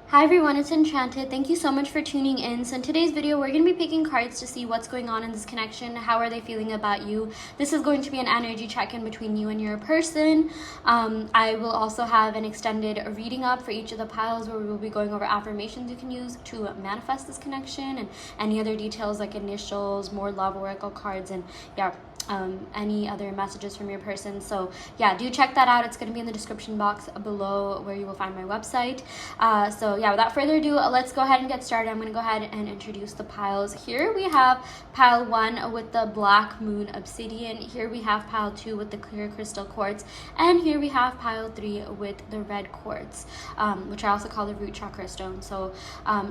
Hi everyone, it's Enchanted. Thank you so much for tuning in. So in today's video, we're going to be picking cards to see what's going on in this connection. How are they feeling about you? This is going to be an energy check-in between you and your person. I will also have an extended reading up for each of the piles where we will be going over affirmations you can use to manifest this connection and any other details like initials, more love oracle cards, and any other messages from your person. So yeah, do check that out. It's going to be in the description box below where you will find my website. So yeah, without further ado, let's go ahead and get started. I'm going to go ahead and introduce the piles. Here we have pile 1 with the black moon obsidian. Here we have pile 2 with the clear crystal quartz. And here we have pile 3 with the red quartz, which I also call the root chakra stone. So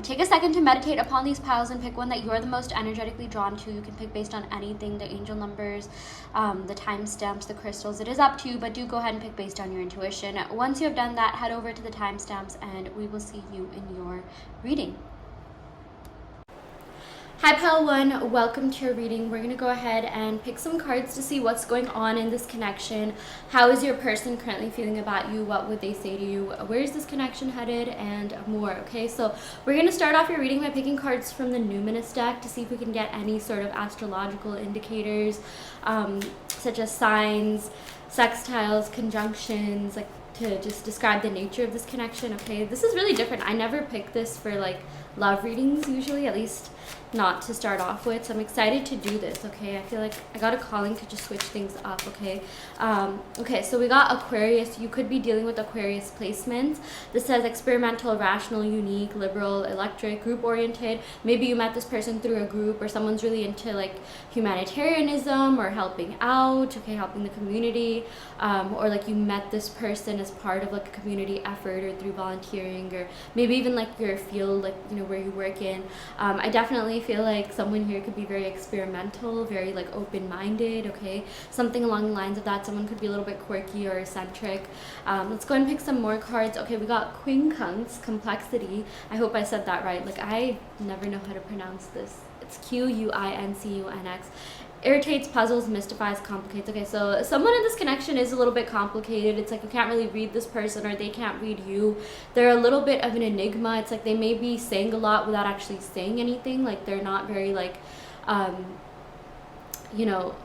take a second to meditate upon these piles and pick one that you're the most energetically drawn to. You can pick based on anything, the angel numbers, the timestamps, the crystals. It is up to you, but do go ahead and pick based on your intuition. Once you have done that, head over to the timestamps and we will see you in your reading. Hi pile 1, welcome to your reading. We're going to go ahead and pick some cards to see what's going on in this connection. How is your person currently feeling about you? What would they say to you? Where is this connection headed? And more. Okay, so we're going to start off your reading by picking cards from the Numinous deck to see if we can get any sort of astrological indicators, such as signs, sextiles, conjunctions, like to just describe the nature of this connection. Okay, this is really different. I never pick this for like love readings usually, at least not to start off with, so I'm excited to do this. Okay, I feel like I got a calling to just switch things up. Okay, okay, so we got Aquarius. You could be dealing with Aquarius placements. This says experimental, rational, unique, liberal, electric, group oriented. Maybe you met this person through a group, or someone's really into like humanitarianism or helping out, okay, helping the community, or like you met this person as part of like a community effort or through volunteering, or maybe even like your field, like, you know, where you work in. I definitely feel like someone here could be very experimental, very like open-minded. Okay, something along the lines of that. Someone could be a little bit quirky or eccentric. Let's go and pick some more cards. Okay, we got Quincunx, complexity. I hope I said that right. Like, I never know how to pronounce this. It's Q-U-I-N-C-U-N-X. Irritates, puzzles, mystifies, complicates. Okay, so someone in this connection is a little bit complicated. It's like you can't really read this person, or they can't read you. They're a little bit of an enigma. It's like they may be saying a lot without actually saying anything. Like, they're not very like, you know,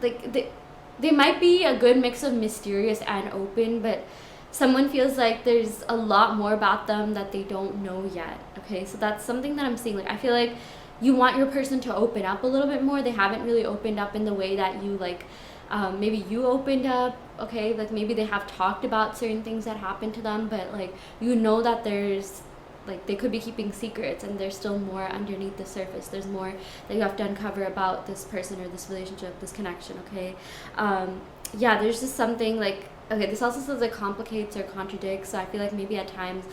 like they might be a good mix of mysterious and open, but someone feels like there's a lot more about them that they don't know yet. Okay, so that's something that I'm seeing. Like, I feel like you want your person to open up a little bit more. They haven't really opened up in the way that you like, maybe you opened up. Okay, like maybe they have talked about certain things that happened to them, but like, you know that there's like, they could be keeping secrets and there's still more underneath the surface. There's more that you have to uncover about this person or this relationship, this connection. Okay, yeah, there's just something like, okay, this also says it complicates or contradicts, so I feel like maybe at times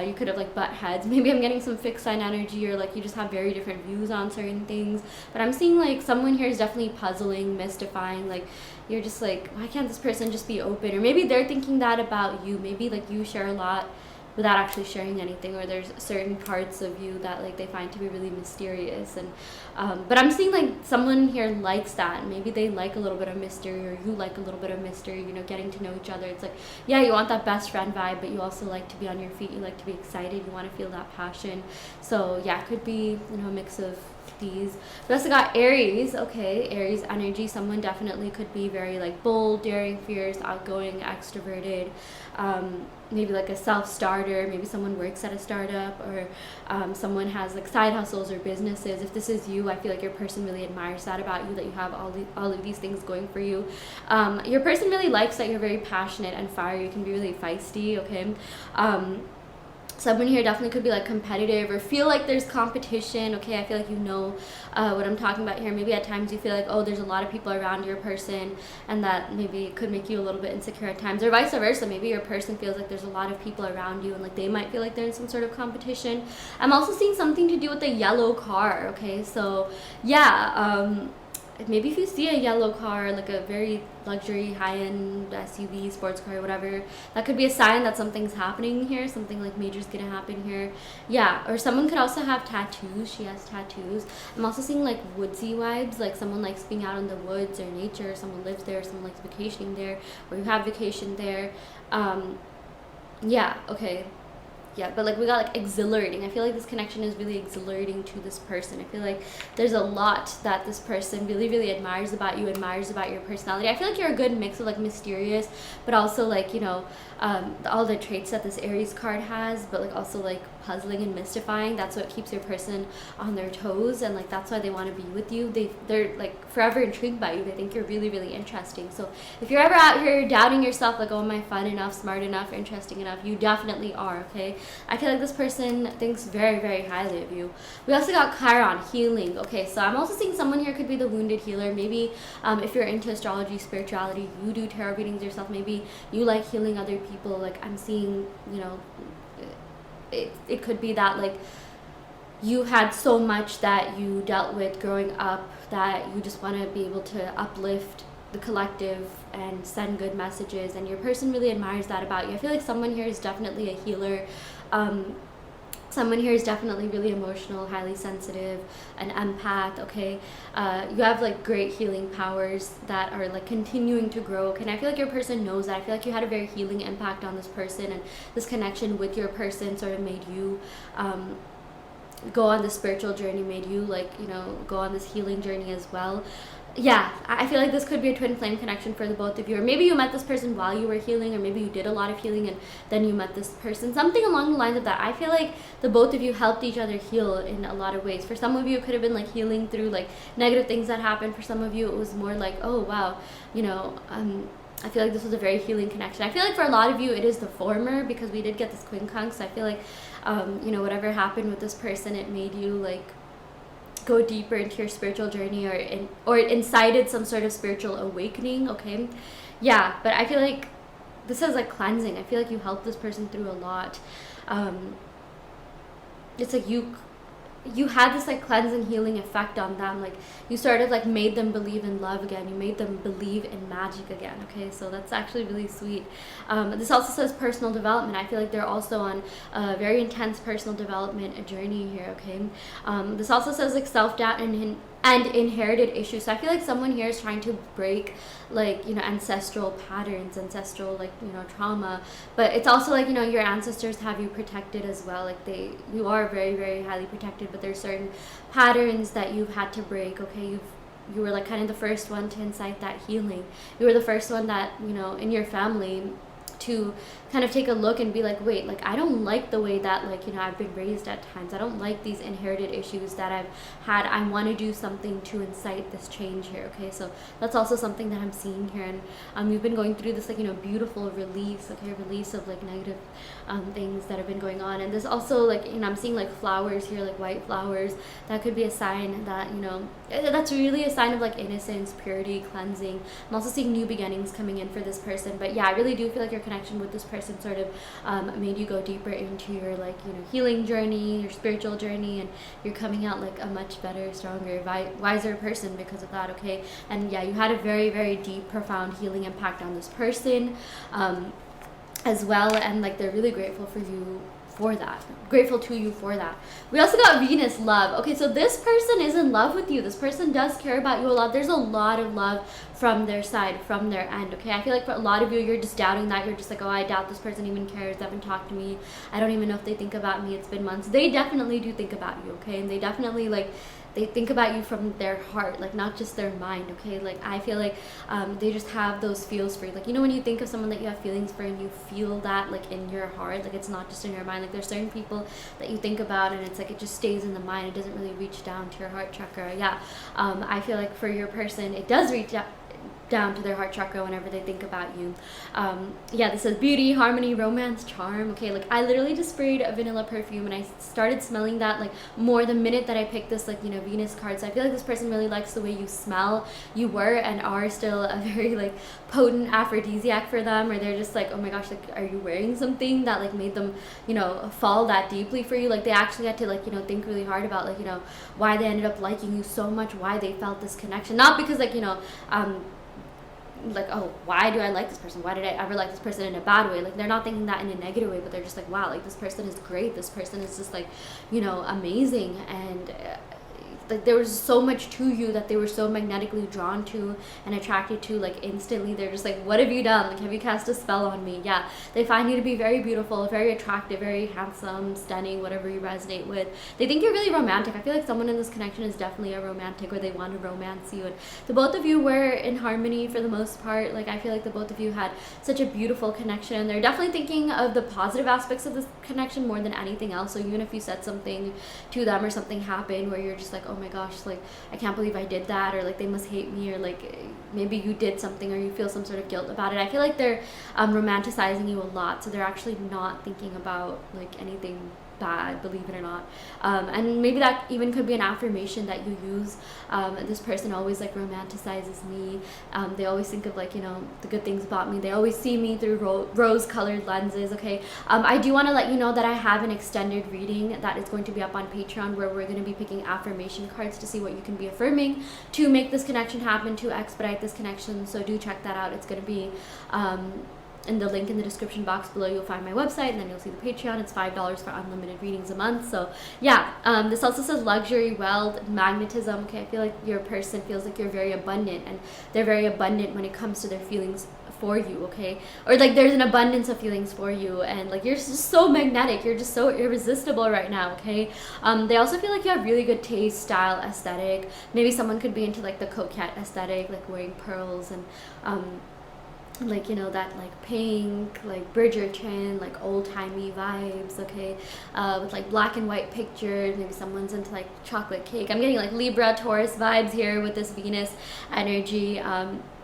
you could have like butt heads. Maybe I'm getting some fixed sign energy, or like you just have very different views on certain things. But I'm seeing like someone here is definitely puzzling, mystifying. Like, you're just like, why can't this person just be open? Or maybe they're thinking that about you. Maybe like you share a lot without actually sharing anything, or there's certain parts of you that like they find to be really mysterious. And but I'm seeing like someone here likes that. Maybe they like a little bit of mystery, or you like a little bit of mystery, you know, getting to know each other. It's like, yeah, you want that best friend vibe, but you also like to be on your feet, you like to be excited, you want to feel that passion. So yeah, it could be, you know, a mix of these. We also got Aries. Okay, Aries energy. Someone definitely could be very like bold, daring, fierce, outgoing, extroverted, maybe like a self-starter. Maybe someone works at a startup, or someone has like side hustles or businesses. If this is you, I feel like your person really admires that about you, that you have all of these things going for you. Your person really likes that you're very passionate and fiery. You can be really feisty. Okay, someone here definitely could be like competitive or feel like there's competition. Okay, I feel like you know what I'm talking about here. Maybe at times you feel like, oh, there's a lot of people around your person, and that maybe could make you a little bit insecure at times, or vice versa. Maybe your person feels like there's a lot of people around you, and like they might feel like they're in some sort of competition. I'm also seeing something to do with the yellow car. Okay, so yeah, maybe if you see a yellow car, like a very luxury high-end SUV, sports car, whatever, that could be a sign that something's happening here, something like major is gonna happen here. Yeah, or someone could also have tattoos. She has tattoos. I'm also seeing like woodsy vibes, like someone likes being out in the woods or nature, someone lives there, someone likes vacationing there, or you have vacation there. Yeah, okay. yeah, but like we got like exhilarating. I feel like this connection is really exhilarating to this person. I feel like there's a lot that this person really, really admires about you, admires about your personality. I feel like you're a good mix of like mysterious, but also like, you know, all the traits that this Aries card has, but like also like puzzling and mystifying. That's what keeps your person on their toes, and like that's why they want to be with you. They're like forever intrigued by you. They think you're really, really interesting. So if you're ever out here doubting yourself, like, oh, am I fun enough, smart enough, interesting enough, you definitely are. Okay, I feel like this person thinks very, very highly of you. We also got Chiron, healing. Okay, so I'm also seeing someone here could be the wounded healer. Maybe if you're into astrology, spirituality, you do tarot readings yourself, maybe you like healing other people. Like I'm seeing, you know, it could be that like you had so much that you dealt with growing up that you just want to be able to uplift the collective and send good messages, and your person really admires that about you. I feel like someone here is definitely a healer. Someone here is definitely really emotional, highly sensitive, an empath. Okay, you have like great healing powers that are like continuing to grow. Okay, and I feel like your person knows that. I feel like you had a very healing impact on this person, and this connection with your person sort of made you go on this spiritual journey, made you like, you know, go on this healing journey as well. Yeah, I feel like this could be a twin flame connection for the both of you, or maybe you met this person while you were healing, or maybe you did a lot of healing and then you met this person, something along the lines of that. I feel like the both of you helped each other heal in a lot of ways. For some of you it could have been like healing through like negative things that happened. For some of you it was more like, oh wow, you know, I feel like this was a very healing connection. I feel like for a lot of you it is the former, because we did get this quincunx. So I feel like you know, whatever happened with this person, it made you like go deeper into your spiritual journey, or it incited some sort of spiritual awakening. Okay, yeah, but I feel like this is like cleansing. I feel like you helped this person through a lot. It's like you had this like cleansing, healing effect on them. Like you sort of like made them believe in love again. You made them believe in magic again. Okay, so that's actually really sweet. This also says personal development. I feel like they're also on a very intense personal development journey here. Okay, this also says like self-doubt and inherited issues. So I feel like someone here is trying to break like, you know, ancestral patterns, ancestral like, you know, trauma, but it's also like, you know, your ancestors have you protected as well. Like you are very, very highly protected, but there's certain patterns that you've had to break. Okay, you were like kind of the first one to incite that healing. You were the first one that, you know, in your family to kind of take a look and be like, wait, like I don't like the way that like, you know, I've been raised at times. I don't like these inherited issues that I've had. I want to do something to incite this change here. Okay, so that's also something that I'm seeing here, and you've been going through this like, you know, beautiful release. Okay, release of like negative things that have been going on. And this also like, you know, I'm seeing like flowers here, like white flowers. That could be a sign that, you know, that's really a sign of like innocence, purity, cleansing. I'm also seeing new beginnings coming in for this person. But yeah, I really do feel like your connection with this person sort of made you go deeper into your like, you know, healing journey, your spiritual journey, and you're coming out like a much better, stronger, wiser person because of that. Okay, and yeah, you had a very, very deep, profound healing impact on this person as well, and like they're really grateful for you for that, grateful to you for that. We also got Venus, love. Okay, so this person is in love with you. This person does care about you a lot. There's a lot of love from their side, from their end. Okay, I feel like for a lot of you, you're just doubting that. You're just like, oh, I doubt this person even cares. They haven't talked to me. I don't even know if they think about me. It's been months. They definitely do think about you. Okay, and they definitely like, they think about you from their heart, like not just their mind. Okay, like I feel like they just have those feels for you. Like, you know, when you think of someone that you have feelings for and you feel that like in your heart, like it's not just in your mind. Like there's certain people that you think about and it's like it just stays in the mind. It doesn't really reach down to your heart chakra. Yeah, I feel like for your person it does reach down to their heart chakra whenever they think about you. Yeah, this says beauty, harmony, romance, charm. Okay, like I literally just sprayed a vanilla perfume and I started smelling that like more the minute that I picked this like, you know, Venus card. So I feel like this person really likes the way you smell. You were and are still a very like potent aphrodisiac for them, or they're just like, oh my gosh, like are you wearing something that like made them, you know, fall that deeply for you? Like they actually had to like, you know, think really hard about like, you know, why they ended up liking you so much, why they felt this connection. Not because like, you know, like, oh, why do I like this person? Why did I ever like this person in a bad way? Like they're not thinking that in a negative way, but they're just like, wow, like this person is great. This person is just like, you know, amazing. And like there was so much to you that they were so magnetically drawn to and attracted to, like instantly. They're just like, what have you done? Like, have you cast a spell on me? Yeah, they find you to be very beautiful, very attractive, very handsome, stunning, whatever you resonate with. They think you're really romantic. I feel like someone in this connection is definitely a romantic, or they want to romance you. And the both of you were in harmony for the most part. Like, I feel like the both of you had such a beautiful connection. They're definitely thinking of the positive aspects of this connection more than anything else. So even if you said something to them or something happened where you're just like, oh my gosh, like I can't believe I did that, or like they must hate me, or like maybe you did something or you feel some sort of guilt about it, I feel like they're romanticizing you a lot. So they're actually not thinking about like anything bad, believe it or not. And maybe that even could be an affirmation that you use. This person always like romanticizes me. They always think of like, you know, the good things about me. They always see me through rose colored lenses. Okay. I do want to let you know that I have an extended reading that is going to be up on Patreon, where we're going to be picking affirmation cards to see what you can be affirming to make this connection happen, to expedite this connection. So do check that out. It's going to be in the link in the description box below. You'll find my website, and then you'll see the Patreon. It's $5 for unlimited readings a month. So yeah, this also says luxury, wealth, magnetism. Okay, I feel like your person feels like you're very abundant, and they're very abundant when it comes to their feelings for you. Okay, or like there's an abundance of feelings for you, and like you're just so magnetic, you're just so irresistible right now. Okay, they also feel like you have really good taste, style, aesthetic. Maybe someone could be into like the coquette aesthetic, like wearing pearls and like, you know, that like pink, like Bridgerton, like old-timey vibes. Okay, with like black and white pictures. Maybe someone's into like chocolate cake. I'm getting like Libra, Taurus vibes here with this Venus energy.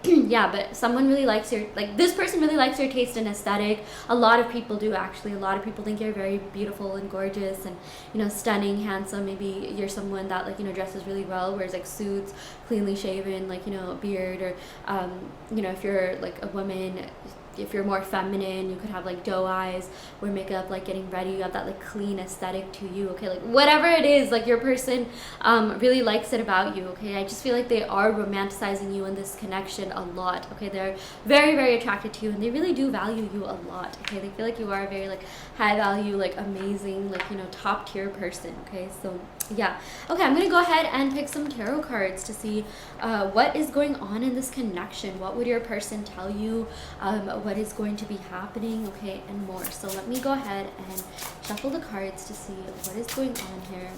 Yeah, but someone really likes your, like this person really likes your taste and aesthetic. A lot of people do, actually. A lot of people think you're very beautiful and gorgeous and, you know, stunning, handsome. Maybe you're someone that, like, you know, dresses really well, wears like suits, cleanly shaven, like, you know, a beard, or you know, if you're like a woman, if you're more feminine, you could have like doe eyes, wear makeup, like getting ready, you have that like clean aesthetic to you. Okay, like whatever it is, like your person really likes it about you. Okay, I just feel like they are romanticizing you in this connection a lot. Okay, they're very, very attracted to you, and they really do value you a lot. Okay, they feel like you are a very like high value, like amazing, like, you know, top tier person. Okay, so yeah. Okay, I'm gonna go ahead and pick some tarot cards to see what is going on in this connection. What would your person tell you? What is going to be happening? Okay, and more. So let me go ahead and shuffle the cards to see what is going on here.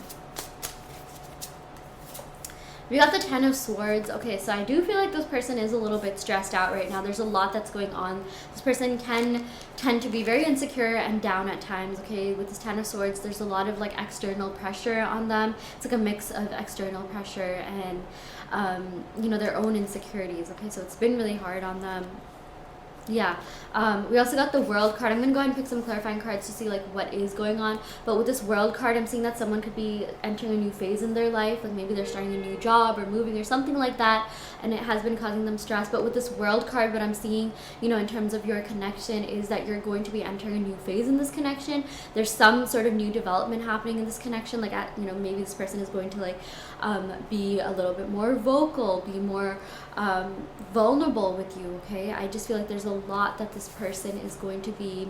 We got the Ten of Swords. Okay, so I do feel like this person is a little bit stressed out right now. There's a lot that's going on. This person can tend to be very insecure and down at times. Okay, with this Ten of Swords, there's a lot of like external pressure on them. It's like a mix of external pressure and you know, their own insecurities. Okay, so it's been really hard on them. Yeah, we also got the World card. I'm going to go ahead and pick some clarifying cards to see like what is going on. But with this World card, I'm seeing that someone could be entering a new phase in their life. Like maybe they're starting a new job or moving or something like that, and it has been causing them stress. But with this World card, what I'm seeing, you know, in terms of your connection, is that you're going to be entering a new phase in this connection. There's some sort of new development happening in this connection. Like, you know, maybe this person is going to like be a little bit more vocal, be more vulnerable with you. Okay, I just feel like there's a lot that this person is going to be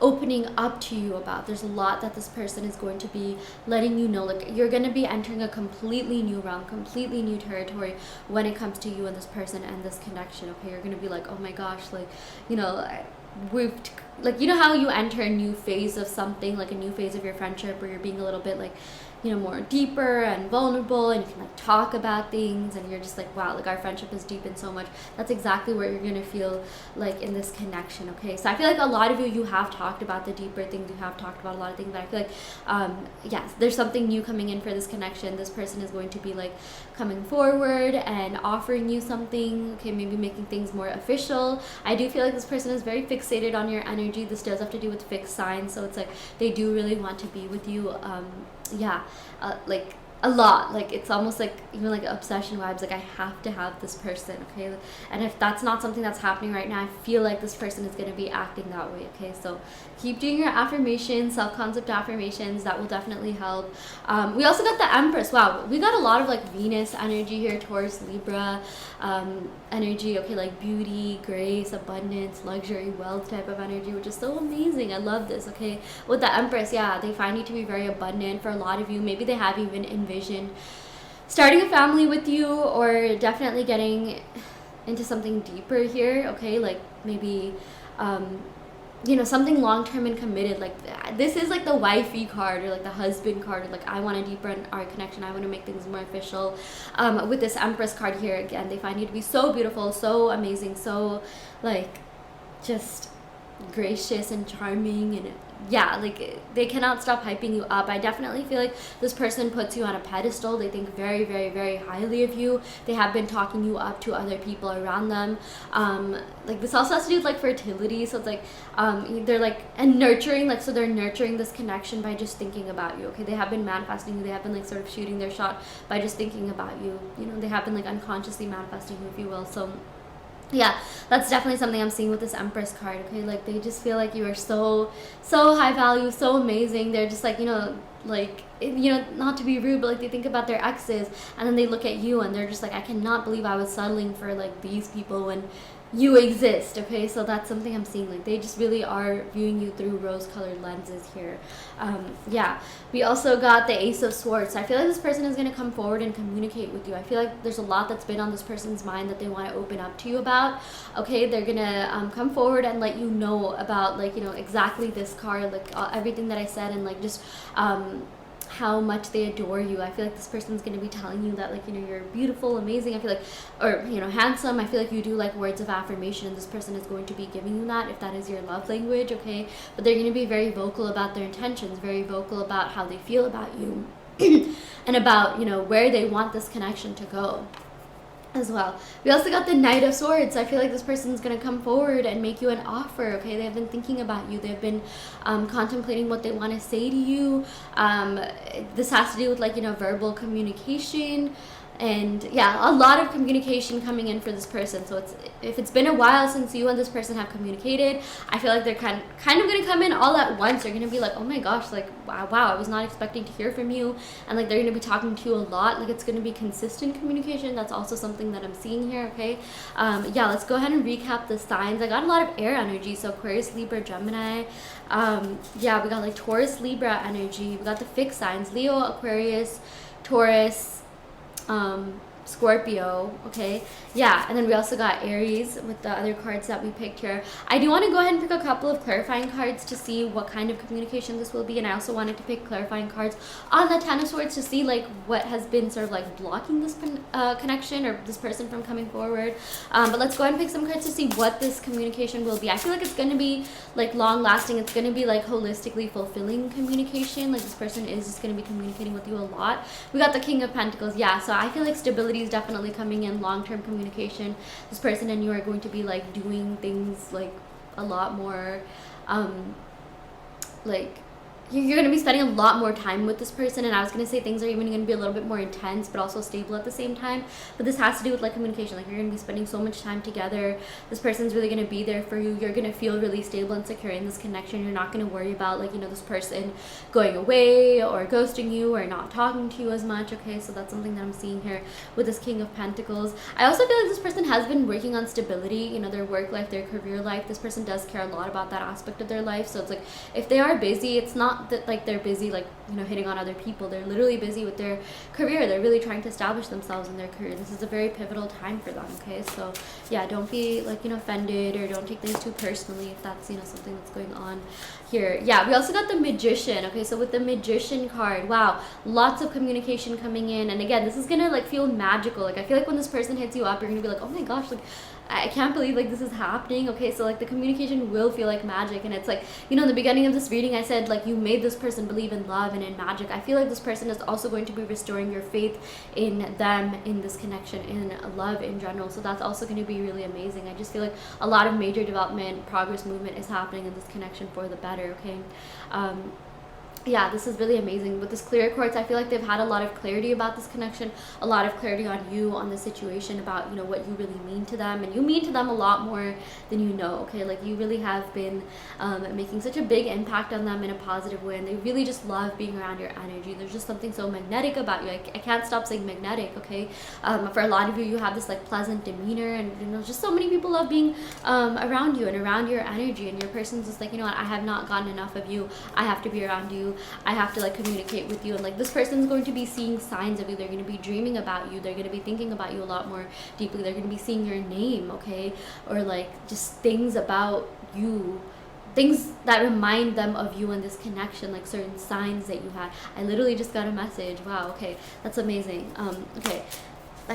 opening up to you about. There's a lot that this person is going to be letting you know. Like, you're going to be entering a completely new realm, completely new territory when it comes to you and this person and this connection. Okay, you're going to be like, oh my gosh, like, you know, we've like, you know how you enter a new phase of something, like a new phase of your friendship, where you're being a little bit like, you know, more deeper and vulnerable, and you can like talk about things, and you're just like, wow, like our friendship is deepened so much. That's exactly what you're gonna feel like in this connection. Okay, so I feel like a lot of you have talked about the deeper things, you have talked about a lot of things, but I feel like yes, there's something new coming in for this connection. This person is going to be like coming forward and offering you something. Okay, maybe making things more official. I do feel like this person is very fixated on your energy. This does have to do with fixed signs, so it's like they do really want to be with you. Yeah, like a lot. Like, it's almost like even like obsession vibes. Like, I have to have this person. Okay, and if that's not something that's happening right now, I feel like this person is going to be acting that way. Okay, so keep doing your affirmations, self-concept affirmations. That will definitely help. We also got the Empress. Wow, we got a lot of like Venus energy here, Taurus, Libra energy. Okay, like beauty, grace, abundance, luxury, wealth type of energy, which is so amazing. I love this. Okay, with the Empress, yeah, they find you to be very abundant. For a lot of you, maybe they have even envisioned starting a family with you, or definitely getting into something deeper here, okay? Like maybe something long-term and committed. Like this is like the wifey card, or like the husband card, or like I want to deepen our connection, I want to make things more official. With this Empress card here, again, they find you to be so beautiful, so amazing, so like just gracious and charming, and yeah, like they cannot stop hyping you up. I definitely feel like this person puts you on a pedestal. They think very, very, very highly of you. They have been talking you up to other people around them. Like this also has to do with like fertility. So it's like they're like, and nurturing, like, so they're nurturing this connection by just thinking about you. Okay, they have been manifesting you. They have been like sort of shooting their shot by just thinking about you. They have been like unconsciously manifesting you, if you will. So yeah, that's definitely something I'm seeing with this Empress card. Okay, like they just feel like you are so high value, so amazing. They're just like, not to be rude, but like they think about their exes, and then they look at you and they're just like, I cannot believe I was settling for like these people when you exist. Okay, so that's something I'm seeing. Like they just really are viewing you through rose-colored lenses here. Yeah, we also got the Ace of Swords. So I feel like this person is going to come forward and communicate with you. I feel like there's a lot that's been on this person's mind that they want to open up to you about. Okay, they're going to come forward and let you know about like, exactly this card, like everything that I said, and like just how much they adore you. I feel like this person's going to be telling you that, like, you're beautiful, amazing. I feel like, or, handsome. I feel like you do like words of affirmation, and this person is going to be giving you that if that is your love language, okay? But they're going to be very vocal about their intentions, very vocal about how they feel about you and about, where they want this connection to go as well. We also got the Knight of Swords. I feel like this person's going to come forward and make you an offer, okay? They've been thinking about you. They've been contemplating what they want to say to you. This has to do with like, verbal communication. And yeah, a lot of communication coming in for this person. So if it's been a while since you and this person have communicated, I feel like they're kind of going to come in all at once. They're going to be like, oh my gosh, like, wow, I was not expecting to hear from you. And like, they're going to be talking to you a lot. Like, it's going to be consistent communication. That's also something that I'm seeing here, okay? Yeah, let's go ahead and recap the signs. I got a lot of air energy. So Aquarius, Libra, Gemini. Yeah, we got like Taurus, Libra energy. We got the fixed signs, Leo, Aquarius, Taurus, Scorpio, okay? Yeah, and then we also got Aries with the other cards that we picked here. I do want to go ahead and pick a couple of clarifying cards to see what kind of communication this will be, and I also wanted to pick clarifying cards on the Ten of Swords to see like what has been sort of like blocking this connection or this person from coming forward. But let's go ahead and pick some cards to see what this communication will be. I feel like it's going to be like long lasting. It's going to be like holistically fulfilling communication. Like this person is just going to be communicating with you a lot. We got the King of Pentacles. Yeah, so I feel like stability is definitely coming in, long-term communication. This person and you are going to be like doing things like a lot more like you're going to be spending a lot more time with this person, and I was going to say things are even going to be a little bit more intense but also stable at the same time. But this has to do with like communication. Like you're going to be spending so much time together. This person's really going to be there for you. You're going to feel really stable and secure in this connection. You're not going to worry about like, this person going away or ghosting you or not talking to you as much, okay? So that's something that I'm seeing here with this King of Pentacles. I also feel like this person has been working on stability, their work life, their career life. This person does care a lot about that aspect of their life. So it's like if they are busy, it's not that like they're busy like hitting on other people. They're literally busy with their career. They're really trying to establish themselves in their career. This is a very pivotal time for them, okay? So yeah, don't be like offended, or don't take things too personally if that's something that's going on here. Yeah, we also got the Magician. Okay, so with the Magician card, wow, lots of communication coming in, and again, this is gonna like feel magical. Like I feel like when this person hits you up, you're gonna be like, oh my gosh, like I can't believe like this is happening. Okay, so like the communication will feel like magic, and it's like in the beginning of this reading I said like you made this person believe in love and in magic. I feel like this person is also going to be restoring your faith in them, in this connection, in love in general. So that's also going to be really amazing. I just feel like a lot of major development, progress, movement is happening in this connection for the better, okay? Yeah, this is really amazing. With this clear quartz, I feel like they've had a lot of clarity about this connection, a lot of clarity on you, on the situation, about what you really mean to them, and you mean to them a lot more than you know, okay? Like you really have been making such a big impact on them in a positive way, and they really just love being around your energy. There's just something so magnetic about you. I can't stop saying magnetic, okay? For a lot of you, you have this like pleasant demeanor, and just so many people love being around you and around your energy, and your person's just like, I have not gotten enough of you. I have to be around you. I have to like communicate with you. And like this person's going to be seeing signs of you. They're going to be dreaming about you. They're going to be thinking about you a lot more deeply. They're going to be seeing your name, okay? Or like just things about you, things that remind them of you and this connection, like certain signs that you had. I literally just got a message. Wow, okay, that's amazing. Okay,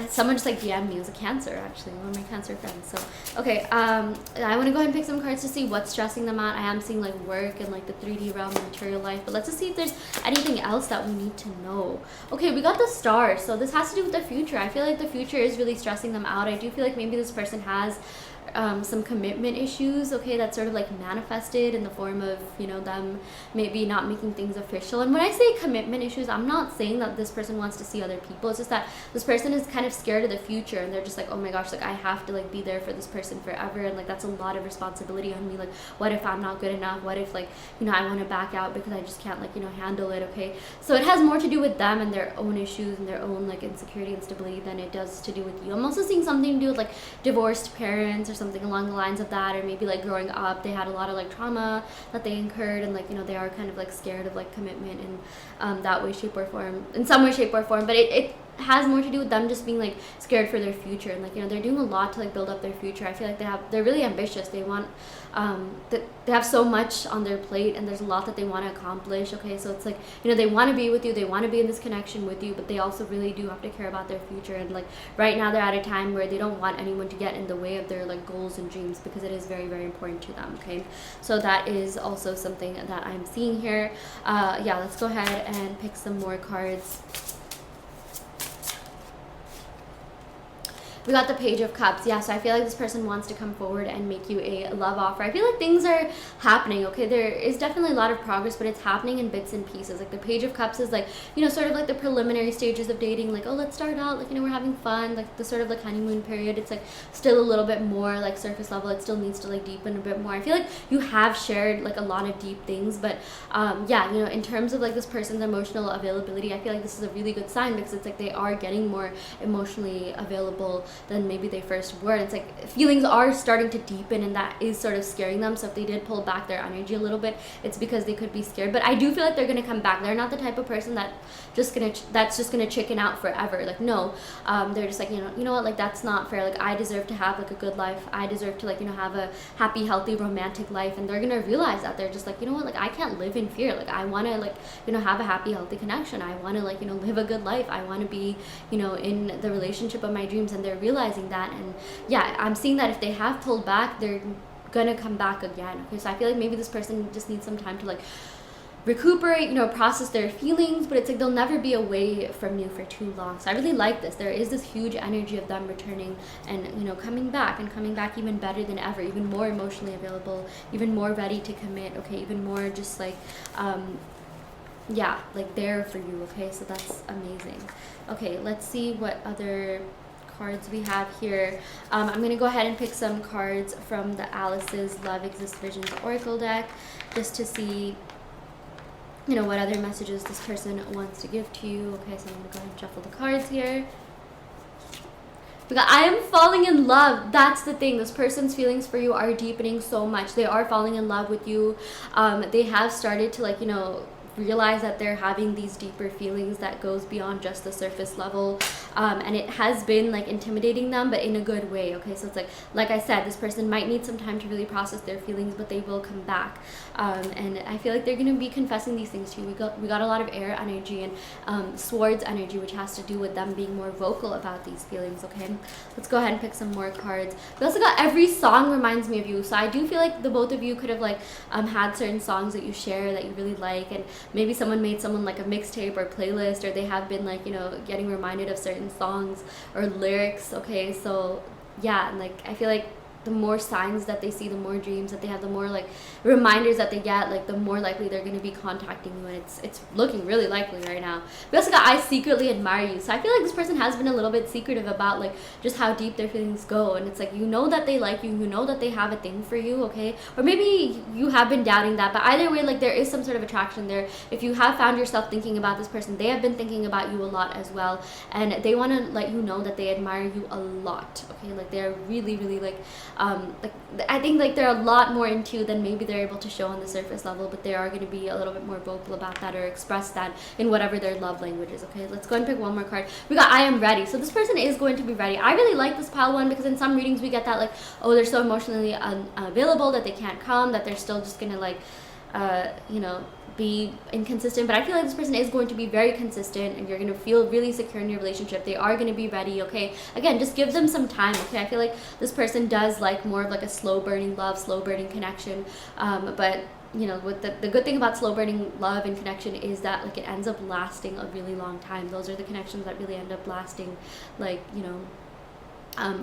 someone just like DM'd me. It was a Cancer, actually, one of my Cancer friends. So okay, I want to go ahead and pick some cards to see what's stressing them out. I am seeing like work and like the 3D realm and material life, but let's just see if there's anything else that we need to know. Okay, we got the Star, so this has to do with the future. I feel like the future is really stressing them out. I do feel like maybe this person has some commitment issues, okay, that's sort of like manifested in the form of, you know, them maybe not making things official. And when I say commitment issues, I'm not saying that this person wants to see other people. It's just that this person is kind of scared of the future, and they're just like, oh my gosh, like I have to like be there for this person forever, and like that's a lot of responsibility on me. Like, what if I'm not good enough? What if, like, you know, I want to back out because I just can't, like, you know, handle it, okay? So it has more to do with them and their own issues and their own like insecurity and stability than it does to do with you. I'm also seeing something to do with like divorced parents or something along the lines of that, or maybe like growing up they had a lot of like trauma that they incurred, and like, you know, they are kind of like scared of like commitment in that way, shape or form, in some way, shape or form. But it has more to do with them just being like scared for their future, and like, you know, they're doing a lot to like build up their future. I feel like they're really ambitious. They want they have so much on their plate, and there's a lot that they want to accomplish, okay? So it's like, you know, they want to be with you, they want to be in this connection with you, but they also really do have to care about their future. And like right now they're at a time where they don't want anyone to get in the way of their like goals and dreams, because it is very, very important to them, okay? So that is also something that I'm seeing here. Yeah, let's go ahead and pick some more cards. We got the Page of Cups. Yeah, so I feel like this person wants to come forward and make you a love offer. I feel like things are happening, okay? There is definitely a lot of progress, but it's happening in bits and pieces. Like the Page of Cups is like, you know, sort of like the preliminary stages of dating. Like, oh, let's start out, like, you know, we're having fun. Like the sort of like honeymoon period. It's like still a little bit more like surface level. It still needs to like deepen a bit more. I feel like you have shared like a lot of deep things, but yeah, you know, in terms of like this person's emotional availability, I feel like this is a really good sign, because it's like they are getting more emotionally available than maybe they first were. And it's like feelings are starting to deepen, and that is sort of scaring them. So if they did pull back their energy a little bit, it's because they could be scared. But I do feel like they're gonna come back. They're not the type of person that's just gonna chicken out forever. Like, no, they're just like, you know what, like that's not fair. Like, I deserve to have like a good life. I deserve to, like, you know, have a happy, healthy, romantic life. And they're gonna realize that. They're just like, you know what, like I can't live in fear. Like, I want to, like, you know, have a happy, healthy connection. I want to, like, you know, live a good life. I want to be, you know, in the relationship of my dreams. And they're realizing that. And yeah, I'm seeing that if they have pulled back, they're gonna come back again, okay? So I feel like maybe this person just needs some time to like recuperate, you know, process their feelings, but it's like they'll never be away from you for too long. So I really like this. There is this huge energy of them returning and, you know, coming back even better than ever, even more emotionally available, even more ready to commit, okay? Even more just like yeah, like there for you, okay? So that's amazing. Okay, let's see what other cards we have here. I'm going to go ahead and pick some cards from the Alice's Love Exists Visions Oracle deck, just to see, you know, what other messages this person wants to give to you. Okay, so I'm going to go ahead and shuffle the cards here. We got, I am falling in love. That's the thing. This person's feelings for you are deepening so much. They are falling in love with you. They have started to, like, you know, realize that they're having these deeper feelings that goes beyond just the surface level, and it has been like intimidating them, but in a good way, okay? So it's like I said, this person might need some time to really process their feelings, but they will come back, and I feel like they're going to be confessing these things to you. We got a lot of air energy and swords energy, which has to do with them being more vocal about these feelings, okay? Let's go ahead and pick some more cards. We also got every song reminds me of you. So I do feel like the both of you could have like had certain songs that you share that you really like, and maybe someone made someone like a mixtape or playlist, or they have been like, you know, getting reminded of certain songs or lyrics, okay? So yeah, and like I feel like the more signs that they see, the more dreams that they have, the more like reminders that they get, like the more likely they're going to be contacting you, and it's looking really likely right now. We also got I secretly admire you. So I feel like this person has been a little bit secretive about like just how deep their feelings go, and it's like, you know that they like you, you know that they have a thing for you, okay? Or maybe you have been doubting that, but either way, like there is some sort of attraction there. If you have found yourself thinking about this person, they have been thinking about you a lot as well, and they want to let you know that they admire you a lot, okay? Like they're really, really like like I think like they're a lot more into you than maybe they're able to show on the surface level, but they are going to be a little bit more vocal about that or express that in whatever their love language is. Okay, let's go and pick one more card. We got I am ready. So this person is going to be ready. I really like this pile one because in some readings we get that like, oh, they're so emotionally unavailable that they can't come, that they're still just gonna like you know, be inconsistent. But I feel like this person is going to be very consistent and you're going to feel really secure in your relationship. They are going to be ready. Okay, again, just give them some time. Okay, I feel like this person does like more of like a slow burning love, slow burning connection, but you know, with the good thing about slow burning love and connection is that like it ends up lasting a really long time. Those are the connections that really end up lasting, like, you know,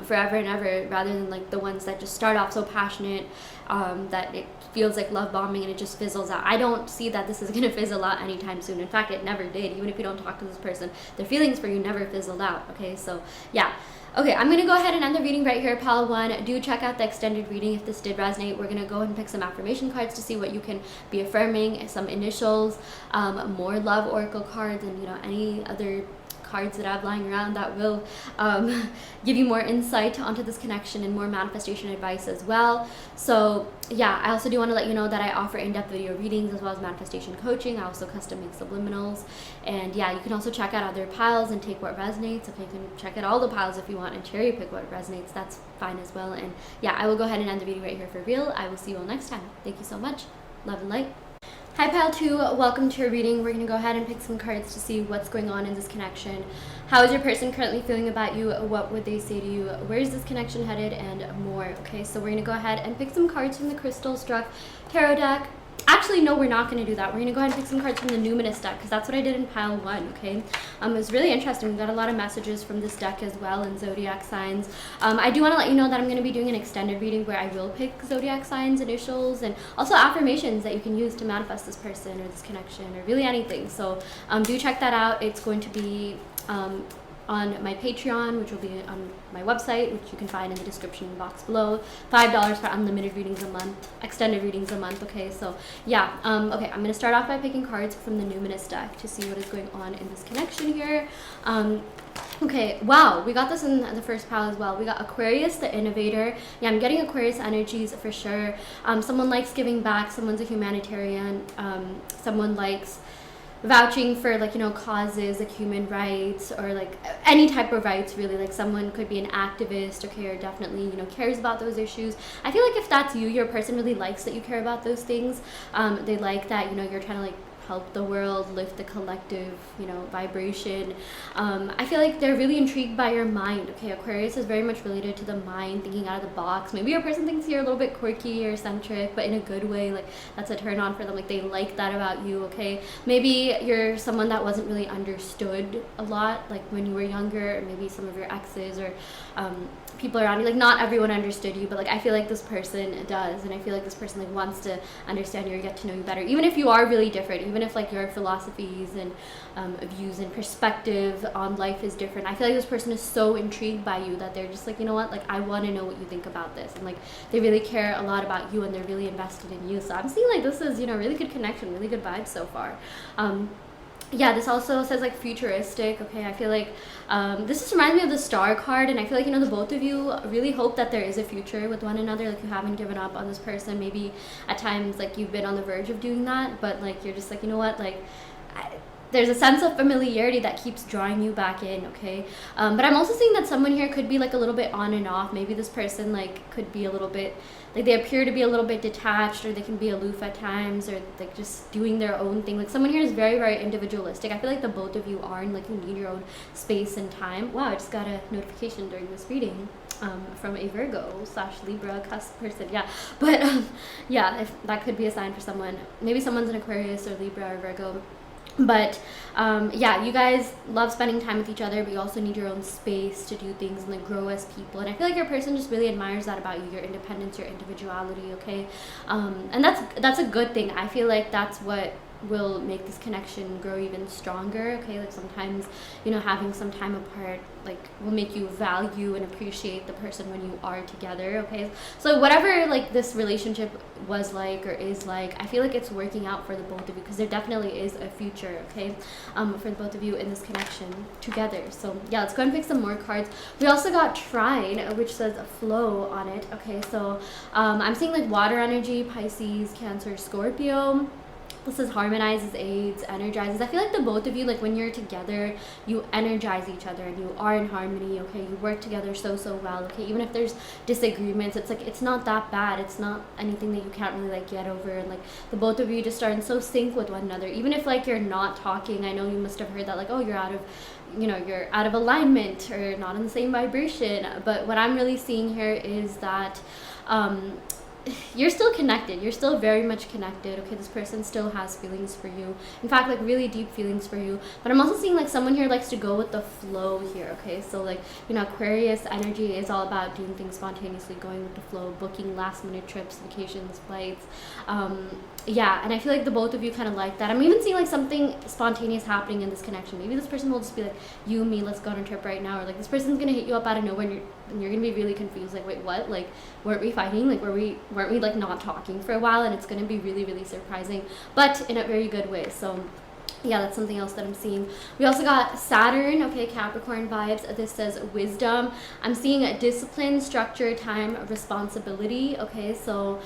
forever and ever, rather than like the ones that just start off so passionate that it feels like love bombing and it just fizzles out. I don't see that this is going to fizzle out anytime soon. In fact, it never did. Even if you don't talk to this person, their feelings for you never fizzled out. Okay, so yeah. Okay, I'm going to go ahead and end the reading right here, pile one. Do check out the extended reading if this did resonate. We're going to go ahead and pick some affirmation cards to see what you can be affirming, some initials, more love oracle cards, and, you know, any other cards that I have lying around that will give you more insight onto this connection and more manifestation advice as well. So yeah, I also do want to let you know that I offer in-depth video readings as well as manifestation coaching. I also custom make subliminals, and yeah, you can also check out other piles and take what resonates. Okay, you can check out all the piles if you want and cherry pick what resonates. That's fine as well. And yeah, I will go ahead and end the video right here for real. I will see you all next time. Thank you so much. Love and light. Hi pile 2, welcome to your reading. We're going to go ahead and pick some cards to see what's going on in this connection. How is your person currently feeling about you? What would they say to you? Where is this connection headed? And more. Okay, so we're going to go ahead and pick some cards from the Crystal Struck Tarot deck. Actually, no, we're not going to do that. We're going to go ahead and pick some cards from the Numinous deck because that's what I did in pile 1, okay? It was really interesting. We got a lot of messages from this deck as well and zodiac signs. I do want to let you know that I'm going to be doing an extended reading where I will pick zodiac signs, initials, and also affirmations that you can use to manifest this person or this connection or really anything. So do check that out. It's going to be on my Patreon, which will be on my website, which you can find in the description box below. $5 for unlimited readings a month, extended readings a month. Okay, so yeah. Okay, I'm gonna start off by picking cards from the Numinous deck to see what is going on in this connection here. Okay, wow, we got this in the first pile as well. We got Aquarius, the innovator. Yeah, I'm getting Aquarius energies for sure. Someone likes giving back. Someone's a humanitarian. Someone likes vouching for, like, you know, causes like human rights or like any type of rights really. Like someone could be an activist, okay, or definitely, you know, cares about those issues. I feel like if that's you, your person really likes that you care about those things. They like that, you know, you're trying to like help the world, lift the collective, you know, vibration. I feel like they're really intrigued by your mind. Okay, Aquarius is very much related to the mind, thinking out of the box. Maybe your person thinks you're a little bit quirky or eccentric, but in a good way. Like that's a turn on for them. Like they like that about you. Okay, maybe you're someone that wasn't really understood a lot, like when you were younger, or maybe some of your exes or people around you. Like not everyone understood you, but like I feel like this person does, and I feel like this person like wants to understand you or get to know you better, even if you are really different, even if like your philosophies and views and perspective on life is different. I feel like this person is so intrigued by you that they're just like, you know what, like I want to know what you think about this, and like they really care a lot about you and they're really invested in you. So I'm seeing like this is, you know, really good connection, really good vibes so far. Yeah, this also says like futuristic. Okay, I feel like this just reminds me of the Star card, and I feel like, you know, the both of you really hope that there is a future with one another. Like you haven't given up on this person. Maybe at times like you've been on the verge of doing that, but like you're just like, you know what, like there's a sense of familiarity that keeps drawing you back in. Okay, but I'm also seeing that someone here could be like a little bit on and off. Maybe this person like could be a little bit like they appear to be a little bit detached, or they can be aloof at times, or like just doing their own thing. Like someone here is very, very individualistic. I feel like the both of you are, and like you need your own space and time. Wow, I just got a notification during this reading from a Virgo / Libra cusp person. Yeah, but yeah, if that could be a sign for someone. Maybe someone's an Aquarius or Libra or Virgo. But yeah, you guys love spending time with each other, but you also need your own space to do things and like grow as people. And I feel like your person just really admires that about you, your independence, your individuality. Okay, and that's a good thing. I feel like that's what will make this connection grow even stronger. Okay, like sometimes, you know, having some time apart like will make you value and appreciate the person when you are together. Okay, so whatever like this relationship was like or is like, I feel like it's working out for the both of you, because there definitely is a future, okay, for the both of you in this connection together. So yeah, let's go ahead and pick some more cards. We also got Trine, which says flow on it. Okay, so I'm seeing like water energy, Pisces, Cancer, Scorpio. This is harmonizes, aids, energizes. I feel like the both of you, like when you're together, you energize each other and you are in harmony, okay? You work together so well, okay? Even if there's disagreements, it's like, it's not that bad. It's not anything that you can't really like get over. And like the both of you just are in so sync with one another. Even if like you're not talking, I know you must have heard that like, oh, you're out of, you know, you're out of alignment or not in the same vibration. But what I'm really seeing here is that you're still connected. You're still very much connected. Okay, this person still has feelings for you. In fact, like really deep feelings for you. But I'm also seeing like someone here likes to go with the flow here. Okay, so like, you know, Aquarius energy is all about doing things spontaneously, going with the flow, booking last minute trips, vacations, flights. Yeah, and I feel like the both of you kind of like that. I'm even seeing like something spontaneous happening in this connection. Maybe this person will just be like, you and me, let's go on a trip right now. Or like this person's gonna hit you up out of nowhere and you're gonna be really confused, like, wait, what? Like, weren't we fighting? Like, weren't we like not talking for a while? And it's gonna be really surprising, but in a very good way. So yeah, that's something else that I'm seeing. We also got Saturn, okay, Capricorn vibes. This says wisdom. I'm seeing a discipline, structure, time, responsibility. Okay, so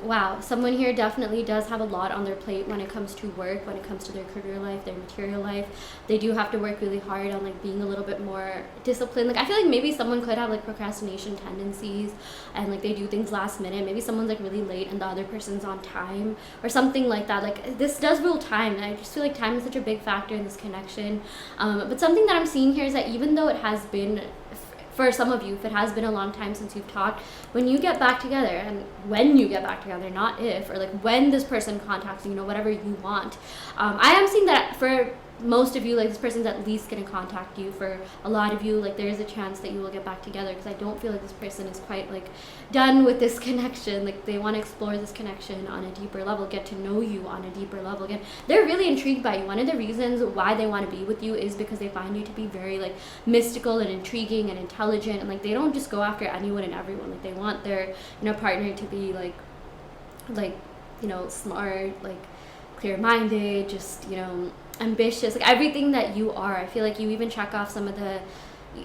wow, someone here definitely does have a lot on their plate when it comes to work, when it comes to their career life, their material life. They do have to work really hard on like being a little bit more disciplined. Like I feel like maybe someone could have like procrastination tendencies and like they do things last minute. Maybe someone's like really late and the other person's on time or something like that. Like this does rule time, and I just feel like time is such a big factor in this connection. But something that I'm seeing here is that even though it has been, for some of you, if it has been a long time since you've talked, when you get back together, and when you get back together, not if, or like when this person contacts you, you know, whatever you want, I am seeing that for most of you, like this person's at least going to contact you. For a lot of you, like there is a chance that you will get back together, because I don't feel like this person is quite like done with this connection. Like they want to explore this connection on a deeper level, get to know you on a deeper level. Again, they're really intrigued by you. One of the reasons why they want to be with you is because they find you to be very like mystical and intriguing and intelligent, and like they don't just go after anyone and everyone. Like they want their, you know, partner to be like you know, smart, like clear-minded, just, you know, ambitious, like everything that you are. I feel like you even check off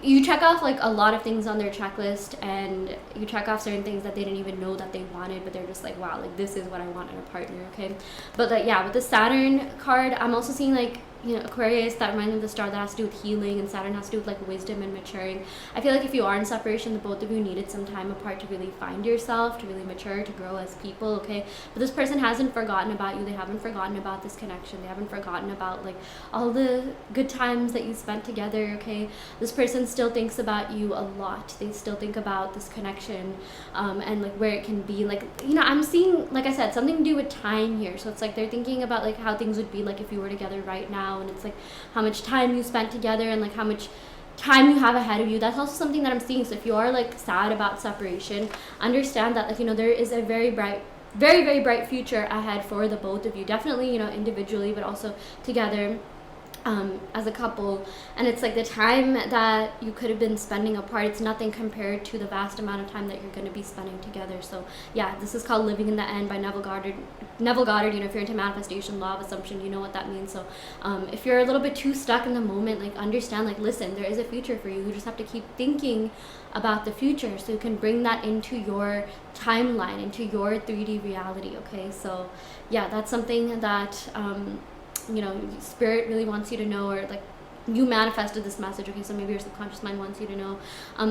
you check off like a lot of things on their checklist, and you check off certain things that they didn't even know that they wanted, but they're just like, wow, like this is what I want in a partner. Okay, but like yeah, with the Saturn card, I'm also seeing like, you know, Aquarius, that reminds me of the star that has to do with healing, and Saturn has to do with like wisdom and maturing. I feel like if you are in separation, the both of you needed some time apart to really find yourself, to really mature, to grow as people. Okay, but this person hasn't forgotten about you. They haven't forgotten about this connection. They haven't forgotten about like all the good times that you spent together. Okay, this person still thinks about you a lot. They still think about this connection, and like where it can be. Like, you know, I'm seeing, like I said, something to do with time here. So it's like they're thinking about like how things would be like if you were together right now, and it's like how much time you spent together and like how much time you have ahead of you. That's also something that I'm seeing. So if you are like sad about separation, understand that, like, you know, there is a very bright future ahead for the both of you. Definitely, you know, individually, but also together as a couple. And it's like the time that you could have been spending apart, it's nothing compared to the vast amount of time that you're going to be spending together. So yeah, this is called Living in the End by Neville Goddard. You know, if you're into manifestation, law of assumption, you know what that means. So if you're a little bit too stuck in the moment, like understand, like listen, there is a future for you. You just have to keep thinking about the future so you can bring that into your timeline, into your 3D reality. Okay, so yeah, that's something that you know, spirit really wants you to know, or like you manifested this message. Okay, so maybe your subconscious mind wants you to know.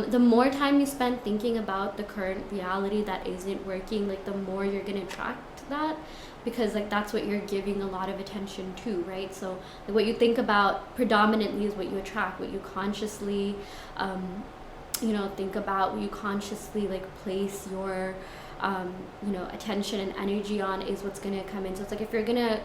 The more time you spend thinking about the current reality that isn't working, like the more you're gonna attract that, because like that's what you're giving a lot of attention to, right? So like, what you think about predominantly is what you attract. What you consciously you know, think about, what you consciously like place your you know, attention and energy on is what's gonna come in. So it's like if you're gonna,